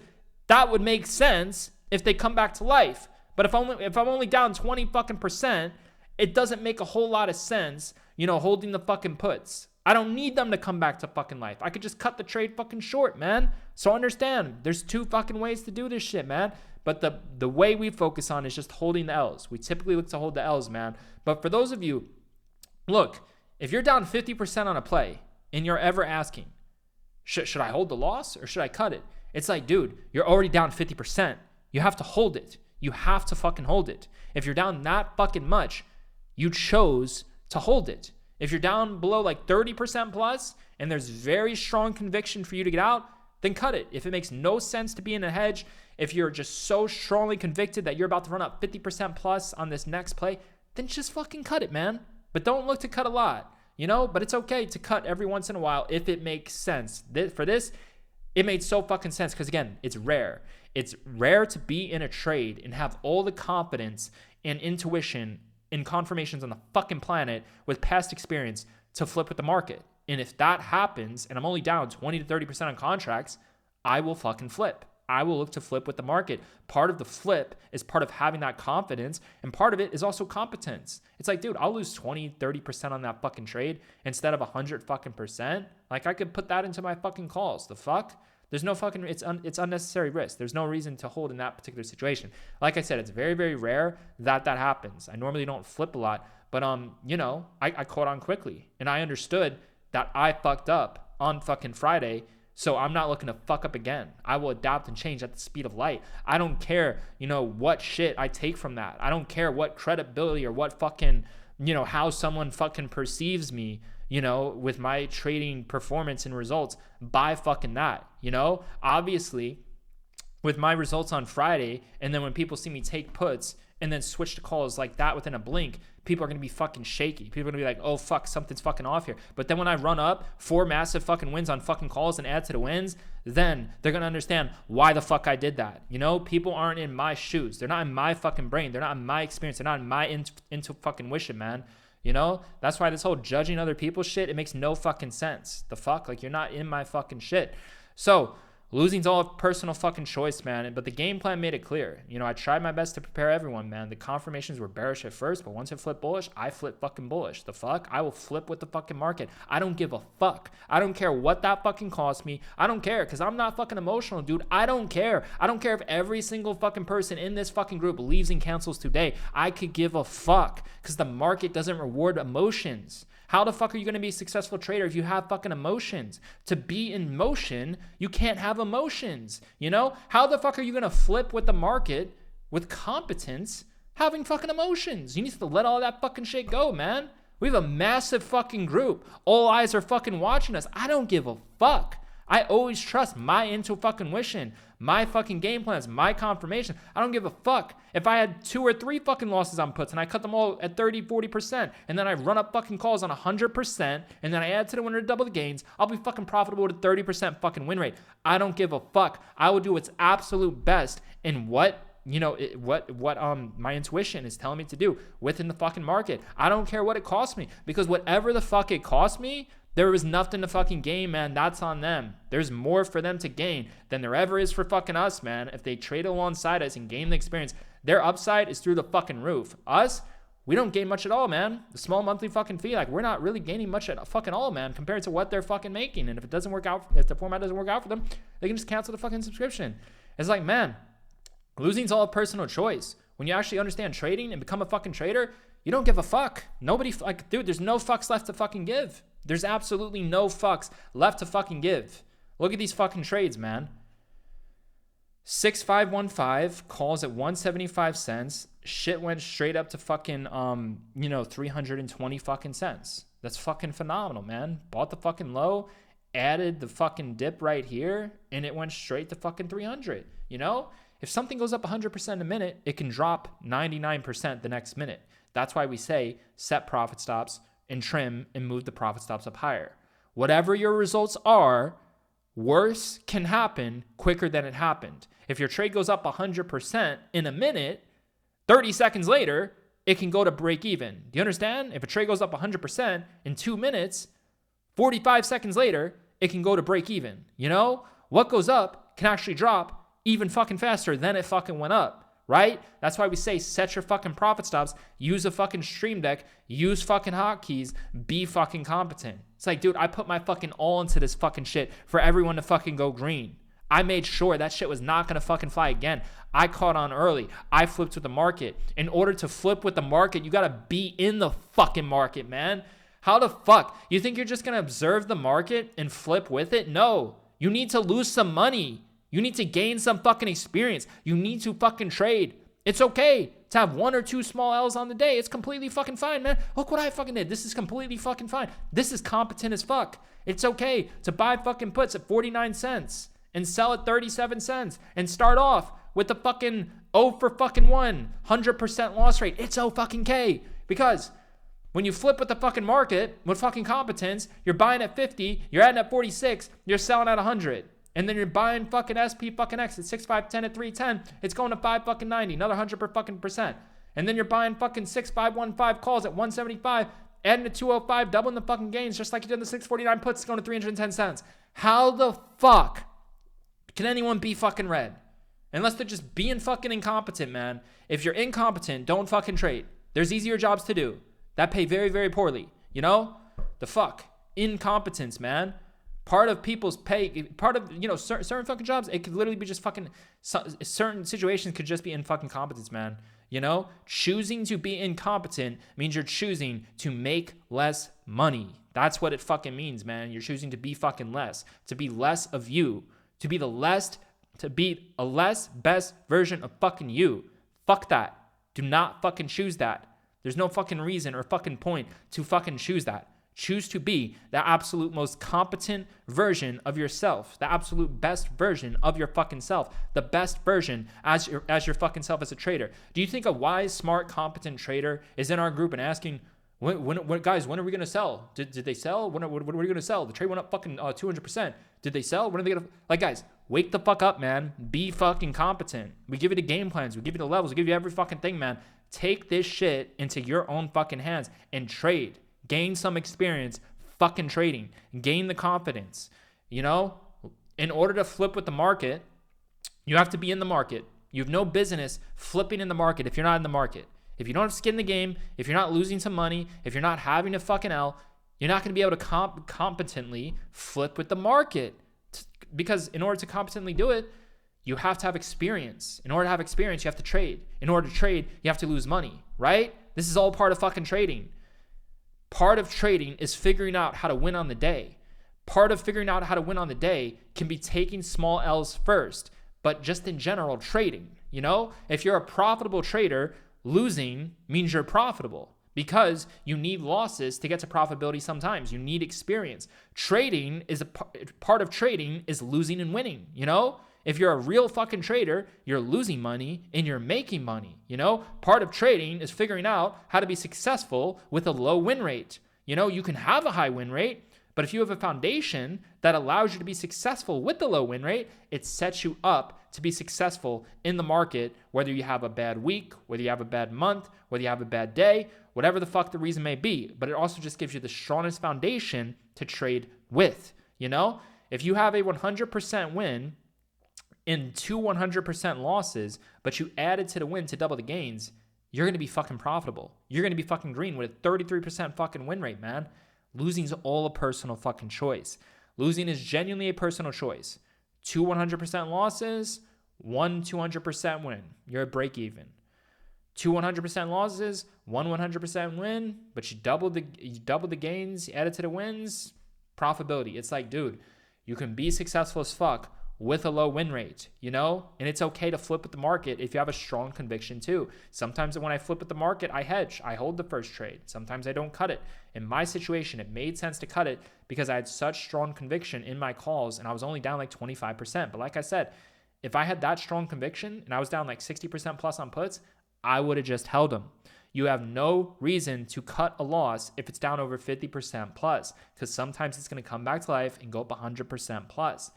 S1: that would make sense if they come back to life. But if I'm only down 20 fucking percent, it doesn't make a whole lot of sense, you know, holding the fucking puts. I don't need them to come back to fucking life. I could just cut the trade fucking short, man. So understand, there's 2 fucking ways to do this shit, man. But the way we focus on is just holding the L's. We typically look to hold the L's, man. But for those of you, look, if you're down 50% on a play and you're ever asking, should I hold the loss or should I cut it? It's like, dude, you're already down 50%. You have to hold it. You have to fucking hold it. If you're down that fucking much, you chose to hold it. If you're down below like 30% plus and there's very strong conviction for you to get out, then cut it. If it makes no sense to be in a hedge, if you're just so strongly convicted that you're about to run up 50% plus on this next play, then just fucking cut it, man. But don't look to cut a lot, you know? But it's okay to cut every once in a while if it makes sense. For this, it made so fucking sense because, again, it's rare. It's rare to be in a trade and have all the confidence and intuition and confirmations on the fucking planet with past experience to flip with the market. And if that happens, and I'm only down 20 to 30% on contracts, I will fucking flip. I will look to flip with the market. Part of the flip is part of having that confidence, and part of it is also competence. It's like, dude, I'll lose 20, 30% on that fucking trade instead of 100 fucking percent. Like, I could put that into my fucking calls. The fuck? There's no fucking, it's unnecessary risk. There's no reason to hold in that particular situation. Like I said, it's very, very rare that happens. I normally don't flip a lot, but you know, I caught on quickly and I understood that I fucked up on fucking Friday. So I'm not looking to fuck up again. I will adapt and change at the speed of light. I don't care, what shit I take from that. I don't care what credibility or what fucking, how someone fucking perceives me, with my trading performance and results by fucking that, Obviously, with my results on Friday, and then when people see me take puts and then switch to calls like that within a blink, people are going to be fucking shaky. People are going to be like, oh, fuck, something's fucking off here. But then when I run up 4 massive fucking wins on fucking calls and add to the wins, then they're going to understand why the fuck I did that. People aren't in my shoes. They're not in my fucking brain. They're not in my experience. They're not in my into fucking wishing, man. That's why this whole judging other people's shit, it makes no fucking sense. The fuck? Like, you're not in my fucking shit. So losing's all a personal fucking choice, man. But the game plan made it clear. I tried my best to prepare everyone, man. The confirmations were bearish at first, but once it flipped bullish, I flipped fucking bullish. The fuck? I will flip with the fucking market. I don't give a fuck. I don't care what that fucking cost me. I don't care, because I'm not fucking emotional, dude. I don't care. I don't care if every single fucking person in this fucking group leaves and cancels today. I could give a fuck, because the market doesn't reward emotions. How the fuck are you going to be a successful trader if you have fucking emotions? To be in motion, you can't have emotions, How the fuck are you going to flip with the market with competence having fucking emotions? You need to let all that fucking shit go, man. We have a massive fucking group. All eyes are fucking watching us. I don't give a fuck. I always trust my fucking wishing, my fucking game plans, my confirmation. I don't give a fuck if I had 2 or 3 fucking losses on puts and I cut them all at 30, 40%, and then I run up fucking calls on 100%, and then I add to the winner to double the gains. I'll be fucking profitable with a 30% fucking win rate. I don't give a fuck. I will do what's absolute best in what my intuition is telling me to do within the fucking market. I don't care what it costs me, because whatever the fuck it costs me, there was nothing to fucking gain, man. That's on them. There's more for them to gain than there ever is for fucking us, man. If they trade alongside us and gain the experience, their upside is through the fucking roof. Us, we don't gain much at all, man. The small monthly fucking fee, like, we're not really gaining much at fucking all, man, compared to what they're fucking making. And if it doesn't work out, if the format doesn't work out for them, they can just cancel the fucking subscription. It's like, man, losing's all a personal choice. When you actually understand trading and become a fucking trader, you don't give a fuck. Nobody, like, dude, there's no fucks left to fucking give. There's absolutely no fucks left to fucking give. Look at these fucking trades, man. 6515 calls at 175 cents. Shit went straight up to fucking 320 fucking cents. That's fucking phenomenal, man. Bought the fucking low, added the fucking dip right here, and it went straight to fucking 300. If something goes up 100% a minute, it can drop 99% the next minute. That's why we say set profit stops and trim and move the profit stops up higher. Whatever your results are, worse can happen quicker than it happened. If your trade goes up 100% in a minute, 30 seconds later, it can go to break even. Do you understand? If a trade goes up 100% in 2 minutes, 45 seconds later, it can go to break even. What goes up can actually drop even fucking faster than it fucking went up. Right? That's why we say set your fucking profit stops, use a fucking stream deck, use fucking hotkeys, be fucking competent. It's like, dude, I put my fucking all into this fucking shit for everyone to fucking go green. I made sure that shit was not gonna fucking fly again. I caught on early. I flipped with the market. In order to flip with the market, you gotta be in the fucking market, man. How the fuck? You think you're just gonna observe the market and flip with it? No. You need to lose some money. You need to gain some fucking experience. You need to fucking trade. It's okay to have 1 or 2 small L's on the day. It's completely fucking fine, man. Look what I fucking did. This is completely fucking fine. This is competent as fuck. It's okay to buy fucking puts at 49 cents and sell at 37 cents and start off with the fucking 0 for fucking 1, 100% loss rate. It's so fucking K. Because when you flip with the fucking market with fucking competence, you're buying at 50, you're adding at 46, you're selling at 100. And then you're buying fucking SP fucking X at 6510 at 310. It's going to 5 fucking 90, another 100 per fucking percent. And then you're buying fucking 6515 calls at 175, adding to 205, doubling the fucking gains, just like you did in the 649 puts, going to 310 cents. How the fuck can anyone be fucking red? Unless they're just being fucking incompetent, man. If you're incompetent, don't fucking trade. There's easier jobs to do that pay very, very poorly. The fuck? Incompetence, man. Part of people's pay, part of, certain fucking jobs, it could literally be just fucking, certain situations could just be in fucking competence, man. You know, choosing to be incompetent means you're choosing to make less money. That's what it fucking means, man. You're choosing to be fucking less, to be less of you, to be a less best version of fucking you. Fuck that. Do not fucking choose that. There's no fucking reason or fucking point to fucking choose that. Choose to be the absolute most competent version of yourself, the absolute best version of your fucking self, the best version as your fucking self as a trader. Do you think a wise, smart, competent trader is in our group and asking, guys, when are we going to sell? Did they sell? What are we going to sell? The trade went up fucking 200%. Did they sell? When are they going to... Like, guys, wake the fuck up, man. Be fucking competent. We give you the game plans. We give you the levels. We give you every fucking thing, man. Take this shit into your own fucking hands and trade. Gain some experience fucking trading. Gain the confidence. You know, in order to flip with the market, you have to be in the market. You have no business flipping in the market if you're not in the market. If you don't have skin in the game, if you're not losing some money, if you're not having a fucking L, you're not going to be able to competently flip with the market. Because in order to competently do it, you have to have experience. In order to have experience, you have to trade. In order to trade, you have to lose money, right? This is all part of fucking trading. Part of trading is figuring out how to win on the day. Part of figuring out how to win on the day can be taking small L's first, but just in general, trading. You know, if you're a profitable trader, losing means you're profitable because you need losses to get to profitability sometimes. You need experience. Trading is part of trading is losing and winning, you know? If you're a real fucking trader, you're losing money and you're making money, you know? Part of trading is figuring out how to be successful with a low win rate. You know, you can have a high win rate, but if you have a foundation that allows you to be successful with the low win rate, it sets you up to be successful in the market, whether you have a bad week, whether you have a bad month, whether you have a bad day, whatever the fuck the reason may be. But it also just gives you the strongest foundation to trade with, you know? If you have a 100% win in 2 100% losses, but you added to the win to double the gains, you're going to be fucking profitable. You're going to be fucking green with a 33% fucking win rate, man. Losing's all a personal fucking choice. Losing is genuinely a personal choice. 2 100% losses, 1 200% win. You're at break even. 2 100% losses, 1 100% win, but you doubled the gains, you added to the wins, profitability. It's like, dude, you can be successful as fuck with a low win rate, you know? And it's okay to flip with the market if you have a strong conviction too. Sometimes when I flip with the market, I hedge. I hold the first trade. Sometimes I don't cut it. In my situation, it made sense to cut it because I had such strong conviction in my calls and I was only down like 25%. But like I said, if I had that strong conviction and I was down like 60% plus on puts, I would have just held them. You have no reason to cut a loss if it's down over 50% plus because sometimes it's going to come back to life and go up 100% plus.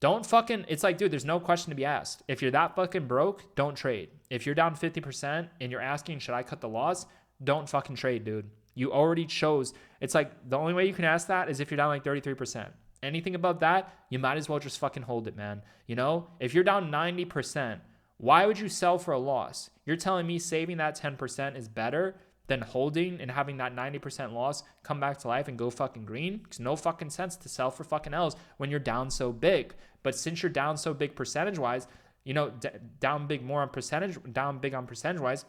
S1: It's like, dude, there's no question to be asked. If you're that fucking broke, don't trade. If you're down 50% and you're asking, should I cut the loss? Don't fucking trade, dude. You already chose. It's like the only way you can ask that is if you're down like 33%. Anything above that, you might as well just fucking hold it, man. You know, if you're down 90%, why would you sell for a loss? You're telling me saving that 10% is better than holding and having that 90% loss come back to life and go fucking green? It's no fucking sense to sell for fucking L's when you're down so big. But since you're down so big percentage-wise, you know, down big on percentage-wise,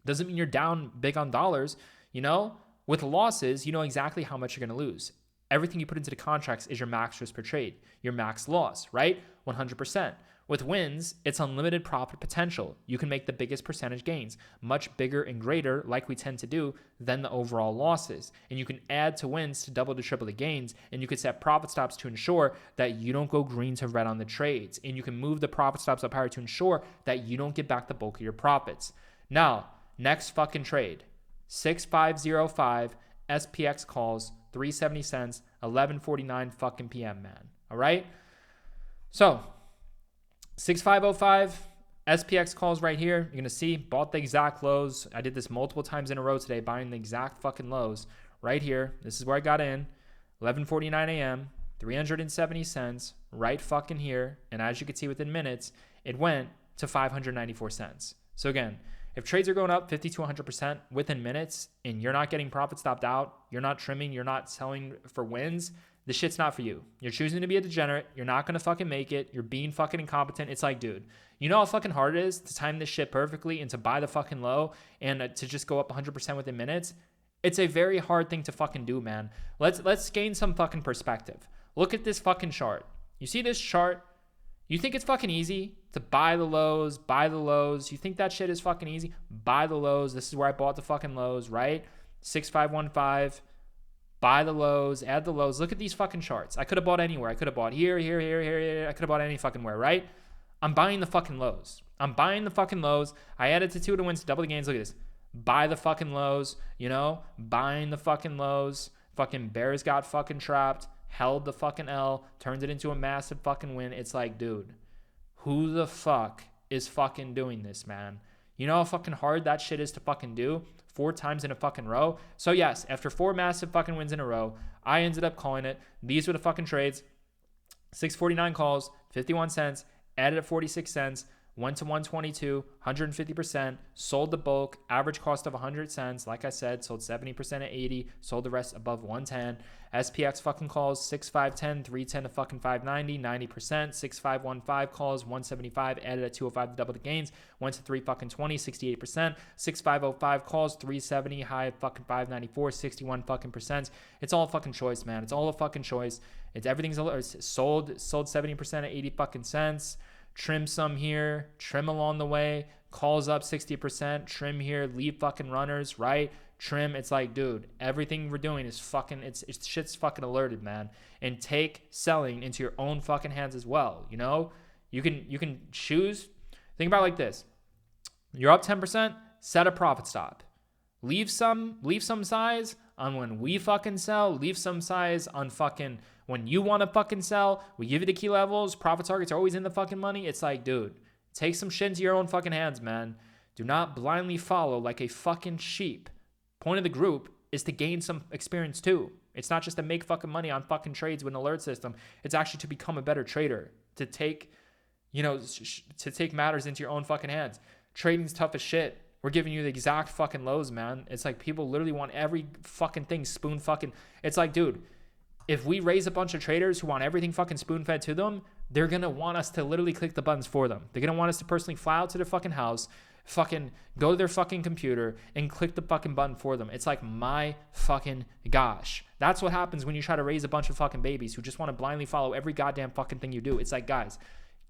S1: doesn't mean you're down big on dollars. You know, with losses, you know exactly how much you're going to lose. Everything you put into the contracts is your max risk per trade, your max loss, right? 100%. With wins, it's unlimited profit potential. You can make the biggest percentage gains, much bigger and greater, like we tend to do, than the overall losses. And you can add to wins to double to triple the gains, and you can set profit stops to ensure that you don't go green to red on the trades. And you can move the profit stops up higher to ensure that you don't get back the bulk of your profits. Now, next fucking trade. 6505 SPX calls, 370 cents, 11:49 fucking PM, man. All right? So, 6505 SPX calls right here. You're going to see bought the exact lows. I did this multiple times in a row today, buying the exact fucking lows right here. This is where I got in. 11:49 a.m., 370 cents right fucking here. And as you can see within minutes, it went to 594 cents. So again, if trades are going up 50 to 100% within minutes and you're not getting profit stopped out, you're not trimming, you're not selling for wins, this shit's not for you. You're choosing to be a degenerate. You're not going to fucking make it. You're being fucking incompetent. It's like, dude, you know how fucking hard it is to time this shit perfectly and to buy the fucking low and to just go up 100% within minutes? It's a very hard thing to fucking do, man. Let's gain some fucking perspective. Look at this fucking chart. You see this chart? You think it's fucking easy to buy the lows, buy the lows? You think that shit is fucking easy? Buy the lows. This is where I bought the fucking lows, right? 6515. Buy the lows, add the lows. Look at these fucking charts. I could have bought anywhere. I could have bought here. I could have bought any fucking where, right? I'm buying the fucking lows. I'm buying the fucking lows. I added to 2 to win to double the gains. Look at this. Buy the fucking lows, you know? Buying the fucking lows. Fucking bears got fucking trapped. Held the fucking L. Turned it into a massive fucking win. It's like, dude, who the fuck is fucking doing this, man? You know how fucking hard that shit is to fucking do? 4 times in a fucking row. So yes, after 4 massive fucking wins in a row, I ended up calling it. These were the fucking trades. 649 calls, 51 cents, added at 46 cents, went to 122, 150%, sold the bulk, average cost of 100 cents. Like I said, sold 70% at 80, sold the rest above 110. SPX fucking calls 6510, 310 to fucking 590, 90%. 6515 calls 175, added at 205 to double the gains, went to 3 fucking 20, 68%. 6505 calls 370, high at fucking 594, 61 fucking percent. It's all a fucking choice, man. It's all a fucking choice. Everything's sold 70% at 80 fucking cents. Trim some here, trim along the way, calls up 60%, trim here, leave fucking runners, right? Trim. It's like, dude, everything we're doing is fucking, it's shit's fucking alerted, man. And take selling into your own fucking hands as well, you know? You can choose. Think about it like this. You're up 10%, set a profit stop. Leave some size on when we fucking sell, leave some size on fucking when you want to fucking sell. We give you the key levels. Profit targets are always in the fucking money. It's like, dude, take some shit into your own fucking hands, man. Do not blindly follow like a fucking sheep. Point of the group is to gain some experience too. It's not just to make fucking money on fucking trades with an alert system. It's actually to become a better trader, to take, to take matters into your own fucking hands. Trading's tough as shit. We're giving you the exact fucking lows, man. It's like people literally want every fucking thing spoon fucking. It's like, dude, if we raise a bunch of traders who want everything fucking spoon fed to them, they're going to want us to literally click the buttons for them. They're going to want us to personally fly out to their fucking house, fucking go to their fucking computer and click the fucking button for them. It's like, my fucking gosh. That's what happens when you try to raise a bunch of fucking babies who just want to blindly follow every goddamn fucking thing you do. It's like, guys,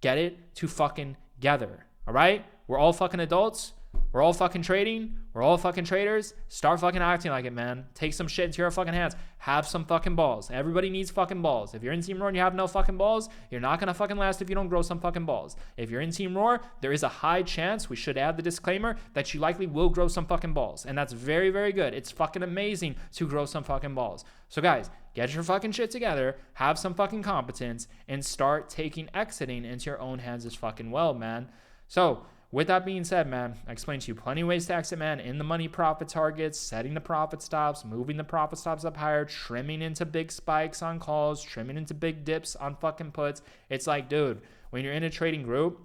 S1: get it to fucking together. All right? We're all fucking adults. We're all fucking trading. We're all fucking traders. Start fucking acting like it, man. Take some shit into your fucking hands. Have some fucking balls. Everybody needs fucking balls. If you're in Team Roar and you have no fucking balls, you're not going to fucking last if you don't grow some fucking balls. If you're in Team Roar, there is a high chance, we should add the disclaimer, that you likely will grow some fucking balls. And that's very, very good. It's fucking amazing to grow some fucking balls. So guys, get your fucking shit together, have some fucking competence, and start taking exiting into your own hands as fucking well, man. So, with that being said, man, I explained to you plenty of ways to exit, man. In the money profit targets, setting the profit stops, moving the profit stops up higher, trimming into big spikes on calls, trimming into big dips on fucking puts. It's like, dude, when you're in a trading group,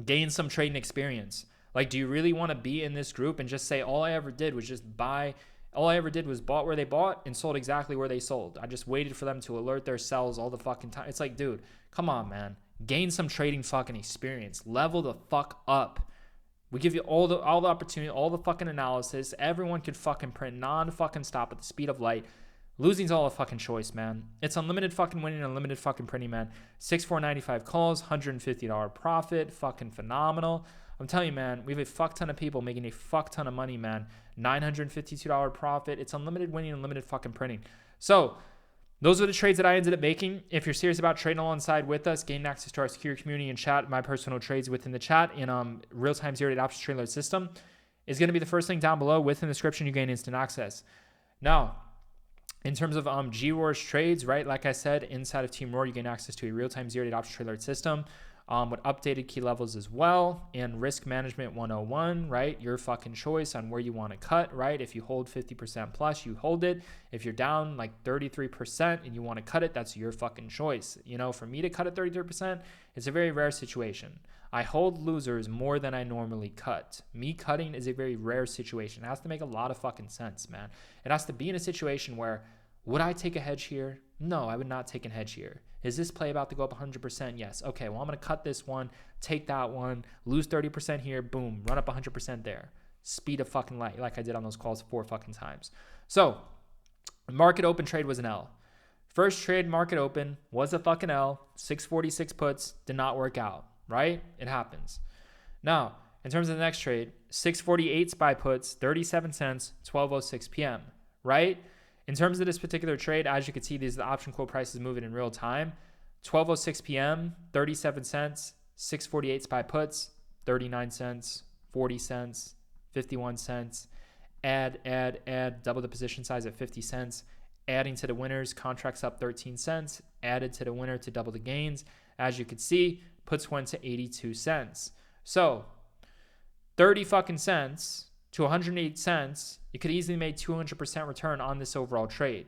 S1: gain some trading experience. Like, do you really want to be in this group and just say, all I ever did was just buy, all I ever did was bought where they bought and sold exactly where they sold. I just waited for them to alert their sells all the fucking time. It's like, dude, come on, man. Gain some trading fucking experience. Level the fuck up. We give you all the opportunity, all the fucking analysis. Everyone could fucking print non-fucking stop at the speed of light. Losing's all a fucking choice, man. It's unlimited fucking winning, unlimited fucking printing, man. 6495 calls, $150 profit, fucking phenomenal. I'm telling you, man, we have a fuck ton of people making a fuck ton of money, man. $952 profit. It's unlimited winning, unlimited fucking printing. So, those are the trades that I ended up making. If you're serious about trading alongside with us, gain access to our secure community and chat, my personal trades within the chat in real-time zero-day options trade alert system is going to be the first link down below. Within the description, you gain instant access. Now, in terms of G-Roar's trades, right, like I said, inside of Team Roar, you gain access to a real-time zero-day options trade alert system with updated key levels as well, and risk management 101, right? Your fucking choice on where you want to cut, right? If you hold 50% plus, you hold it. If you're down like 33% and you want to cut it, that's your fucking choice. You know, for me to cut at 33%, it's a very rare situation. I hold losers more than I normally cut. Me cutting is a very rare situation. It has to make a lot of fucking sense, man. It has to be in a situation where, would I take a hedge here? No, I would not take a hedge here. Is this play about to go up 100%? Yes. Okay, well, I'm going to cut this one, take that one, lose 30% here, boom, run up 100% there. Speed of fucking light, like I did on those calls 4 fucking times. So, market open trade was an L. First trade market open was a fucking L. 646 puts did not work out, right? It happens. Now, in terms of the next trade, 648 SPY puts, 37 cents, 12:06 p.m., right? In terms of this particular trade, as you can see, these are the option quote prices moving in real time. 12:06 p.m., 37 cents, 648 SPY puts, 39 cents, 40 cents, 51 cents. Add, double the position size at 50 cents. Adding to the winners, contracts up 13 cents. Added to the winner to double the gains. As you can see, puts went to 82 cents. So 30 fucking cents to 108 cents, you could easily make 200% return on this overall trade.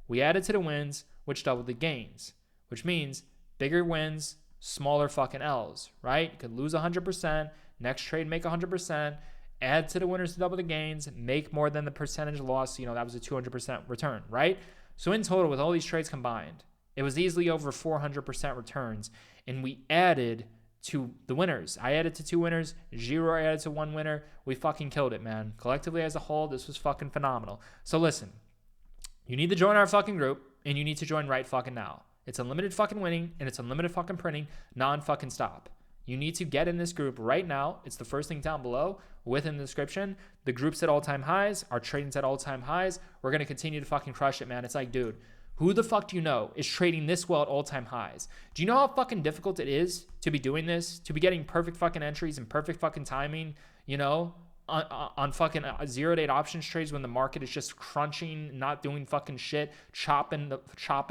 S1: We added to the wins, which doubled the gains, which means bigger wins, smaller fucking L's, right? You could lose 100%, next trade make 100%, add to the winners to double the gains, make more than the percentage loss. That was a 200% return, right? So in total, with all these trades combined, it was easily over 400% returns, and we added to the winners. I added to 2 winners. Giro added to 1 winner. We fucking killed it, man. Collectively as a whole, this was fucking phenomenal. So listen, you need to join our fucking group, and you need to join right fucking now. It's unlimited fucking winning, and it's unlimited fucking printing, non-fucking stop. You need to get in this group right now. It's the first link down below within the description. The group's at all-time highs. Our trading's at all-time highs. We're going to continue to fucking crush it, man. It's like, dude, who the fuck do you know is trading this well at all-time highs? Do you know how fucking difficult it is to be doing this? To be getting perfect fucking entries and perfect fucking timing, on fucking 0-to-8 options trades when the market is just crunching, not doing fucking shit, chopping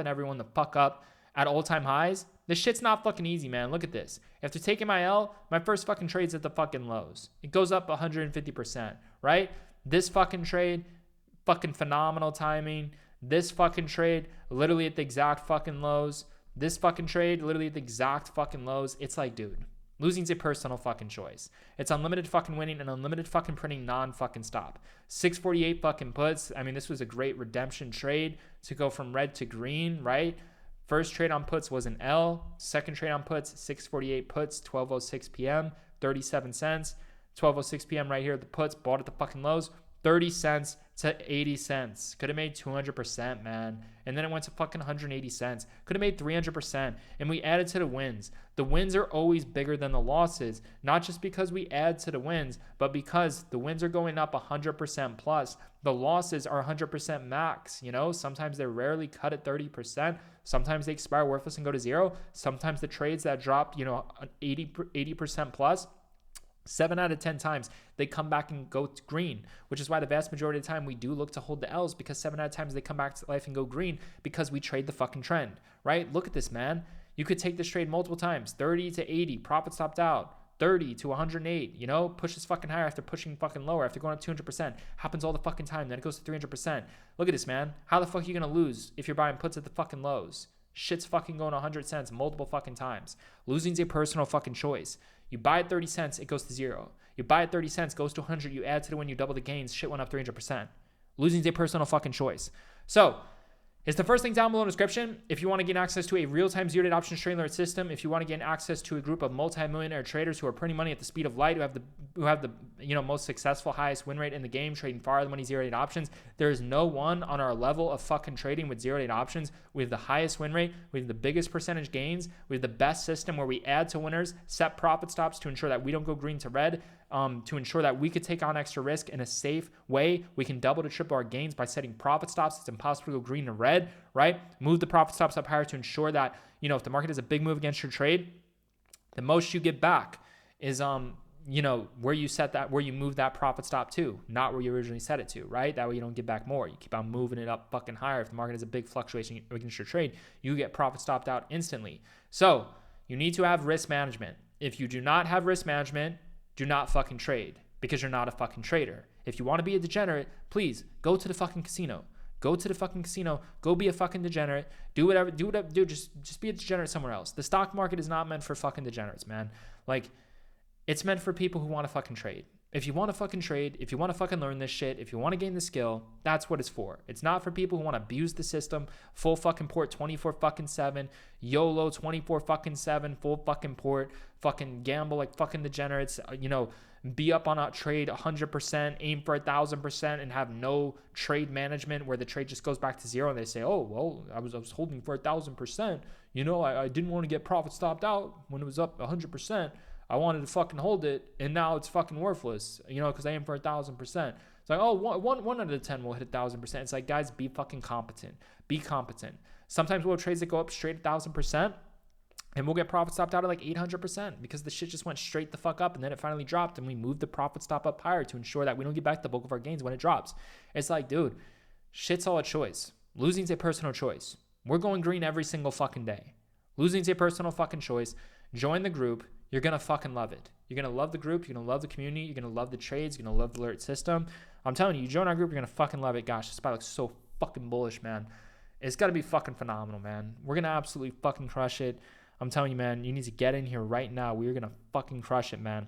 S1: everyone the fuck up at all-time highs? This shit's not fucking easy, man. Look at this. After taking my L, my first fucking trade's at the fucking lows. It goes up 150%, right? This fucking trade, fucking phenomenal timing. This fucking trade, literally at the exact fucking lows. This fucking trade, literally at the exact fucking lows. It's like, dude, losing's a personal fucking choice. It's unlimited fucking winning and unlimited fucking printing non-fucking stop. 648 fucking puts. I mean, this was a great redemption trade to go from red to green, right? First trade on puts was an L. Second trade on puts, 648 puts, 12:06 p.m., 37 cents. 12:06 p.m. right here at the puts, bought at the fucking lows. 30 cents to 80 cents. Could have made 200%, man. And then it went to fucking 180 cents. Could have made 300%. And we added to the wins. The wins are always bigger than the losses, not just because we add to the wins, but because the wins are going up 100% plus. The losses are 100% max. Sometimes they're rarely cut at 30%. Sometimes they expire worthless and go to zero. Sometimes the trades that drop, 80% plus, 7 out of 10 times they come back and go to green, which is why the vast majority of the time we do look to hold the L's, because 7 out of times they come back to life and go green because we trade the fucking trend, right? Look at this, man. You could take this trade multiple times, 30 to 80, profit stopped out, 30 to 108, pushes fucking higher after pushing fucking lower, after going up 200%. Happens all the fucking time. Then it goes to 300%. Look at this, man. How the fuck are you going to lose if you're buying puts at the fucking lows? Shit's fucking going 100 cents multiple fucking times. Losing's a personal fucking choice. You buy at 30 cents, it goes to zero. You buy at 30 cents, goes to 100. You add to the win, you double the gains. Shit went up 300%. Losing's a personal fucking choice. So, it's the first link down below in the description. If you want to gain access to a real-time zero-day options trading alert system, if you want to gain access to a group of multi-millionaire traders who are printing money at the speed of light, who have the most successful, highest win rate in the game, trading far the money zero-day options, there is no one on our level of fucking trading with zero-day options. We have the highest win rate. We have the biggest percentage gains. We have the best system where we add to winners, set profit stops to ensure that we don't go green to red, to ensure that we could take on extra risk in a safe way. We can double to triple our gains by setting profit stops. It's impossible to go green to red, right? Move the profit stops up higher to ensure that, if the market has a big move against your trade, the most you get back is, where you move that profit stop to, not where you originally set it to, right? That way you don't get back more. You keep on moving it up fucking higher. If the market has a big fluctuation against your trade, you get profit stopped out instantly. So you need to have risk management. If you do not have risk management, do not fucking trade, because you're not a fucking trader. If you want to be a degenerate, please go to the fucking casino. Go to the fucking casino. Go be a fucking degenerate. Do whatever. Just be a degenerate somewhere else. The stock market is not meant for fucking degenerates, man. Like, it's meant for people who want to fucking trade. If you want to fucking trade, if you want to fucking learn this shit, if you want to gain the skill, that's what it's for. It's not for people who want to abuse the system, full fucking port 24 fucking 7, YOLO 24 fucking 7, full fucking port, fucking gamble like fucking degenerates, be up on a trade 100%, aim for 1,000%, and have no trade management where the trade just goes back to zero and they say, oh, well, I was holding for 1,000%. I didn't want to get profit stopped out when it was up 100%. I wanted to fucking hold it, and now it's fucking worthless, because I aim for 1,000%. It's like, oh, one out of 10 will hit 1,000%. It's like, guys, be fucking competent. Be competent. Sometimes we'll have trades that go up straight 1,000%, and we'll get profit stopped out at like 800% because the shit just went straight the fuck up, and then it finally dropped, and we moved the profit stop up higher to ensure that we don't get back the bulk of our gains when it drops. It's like, dude, shit's all a choice. Losing's a personal choice. We're going green every single fucking day. Losing's a personal fucking choice. Join the group. You're going to fucking love it. You're going to love the group. You're going to love the community. You're going to love the trades. You're going to love the alert system. I'm telling you, join our group. You're going to fucking love it. Gosh, this spot looks so fucking bullish, man. It's got to be fucking phenomenal, man. We're going to absolutely fucking crush it. I'm telling you, man, you need to get in here right now. We're going to fucking crush it, man.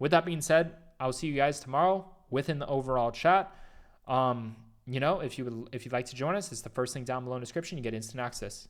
S1: With that being said, I'll see you guys tomorrow within the overall chat. If you'd like to join us, it's the first link down below in the description. You get instant access.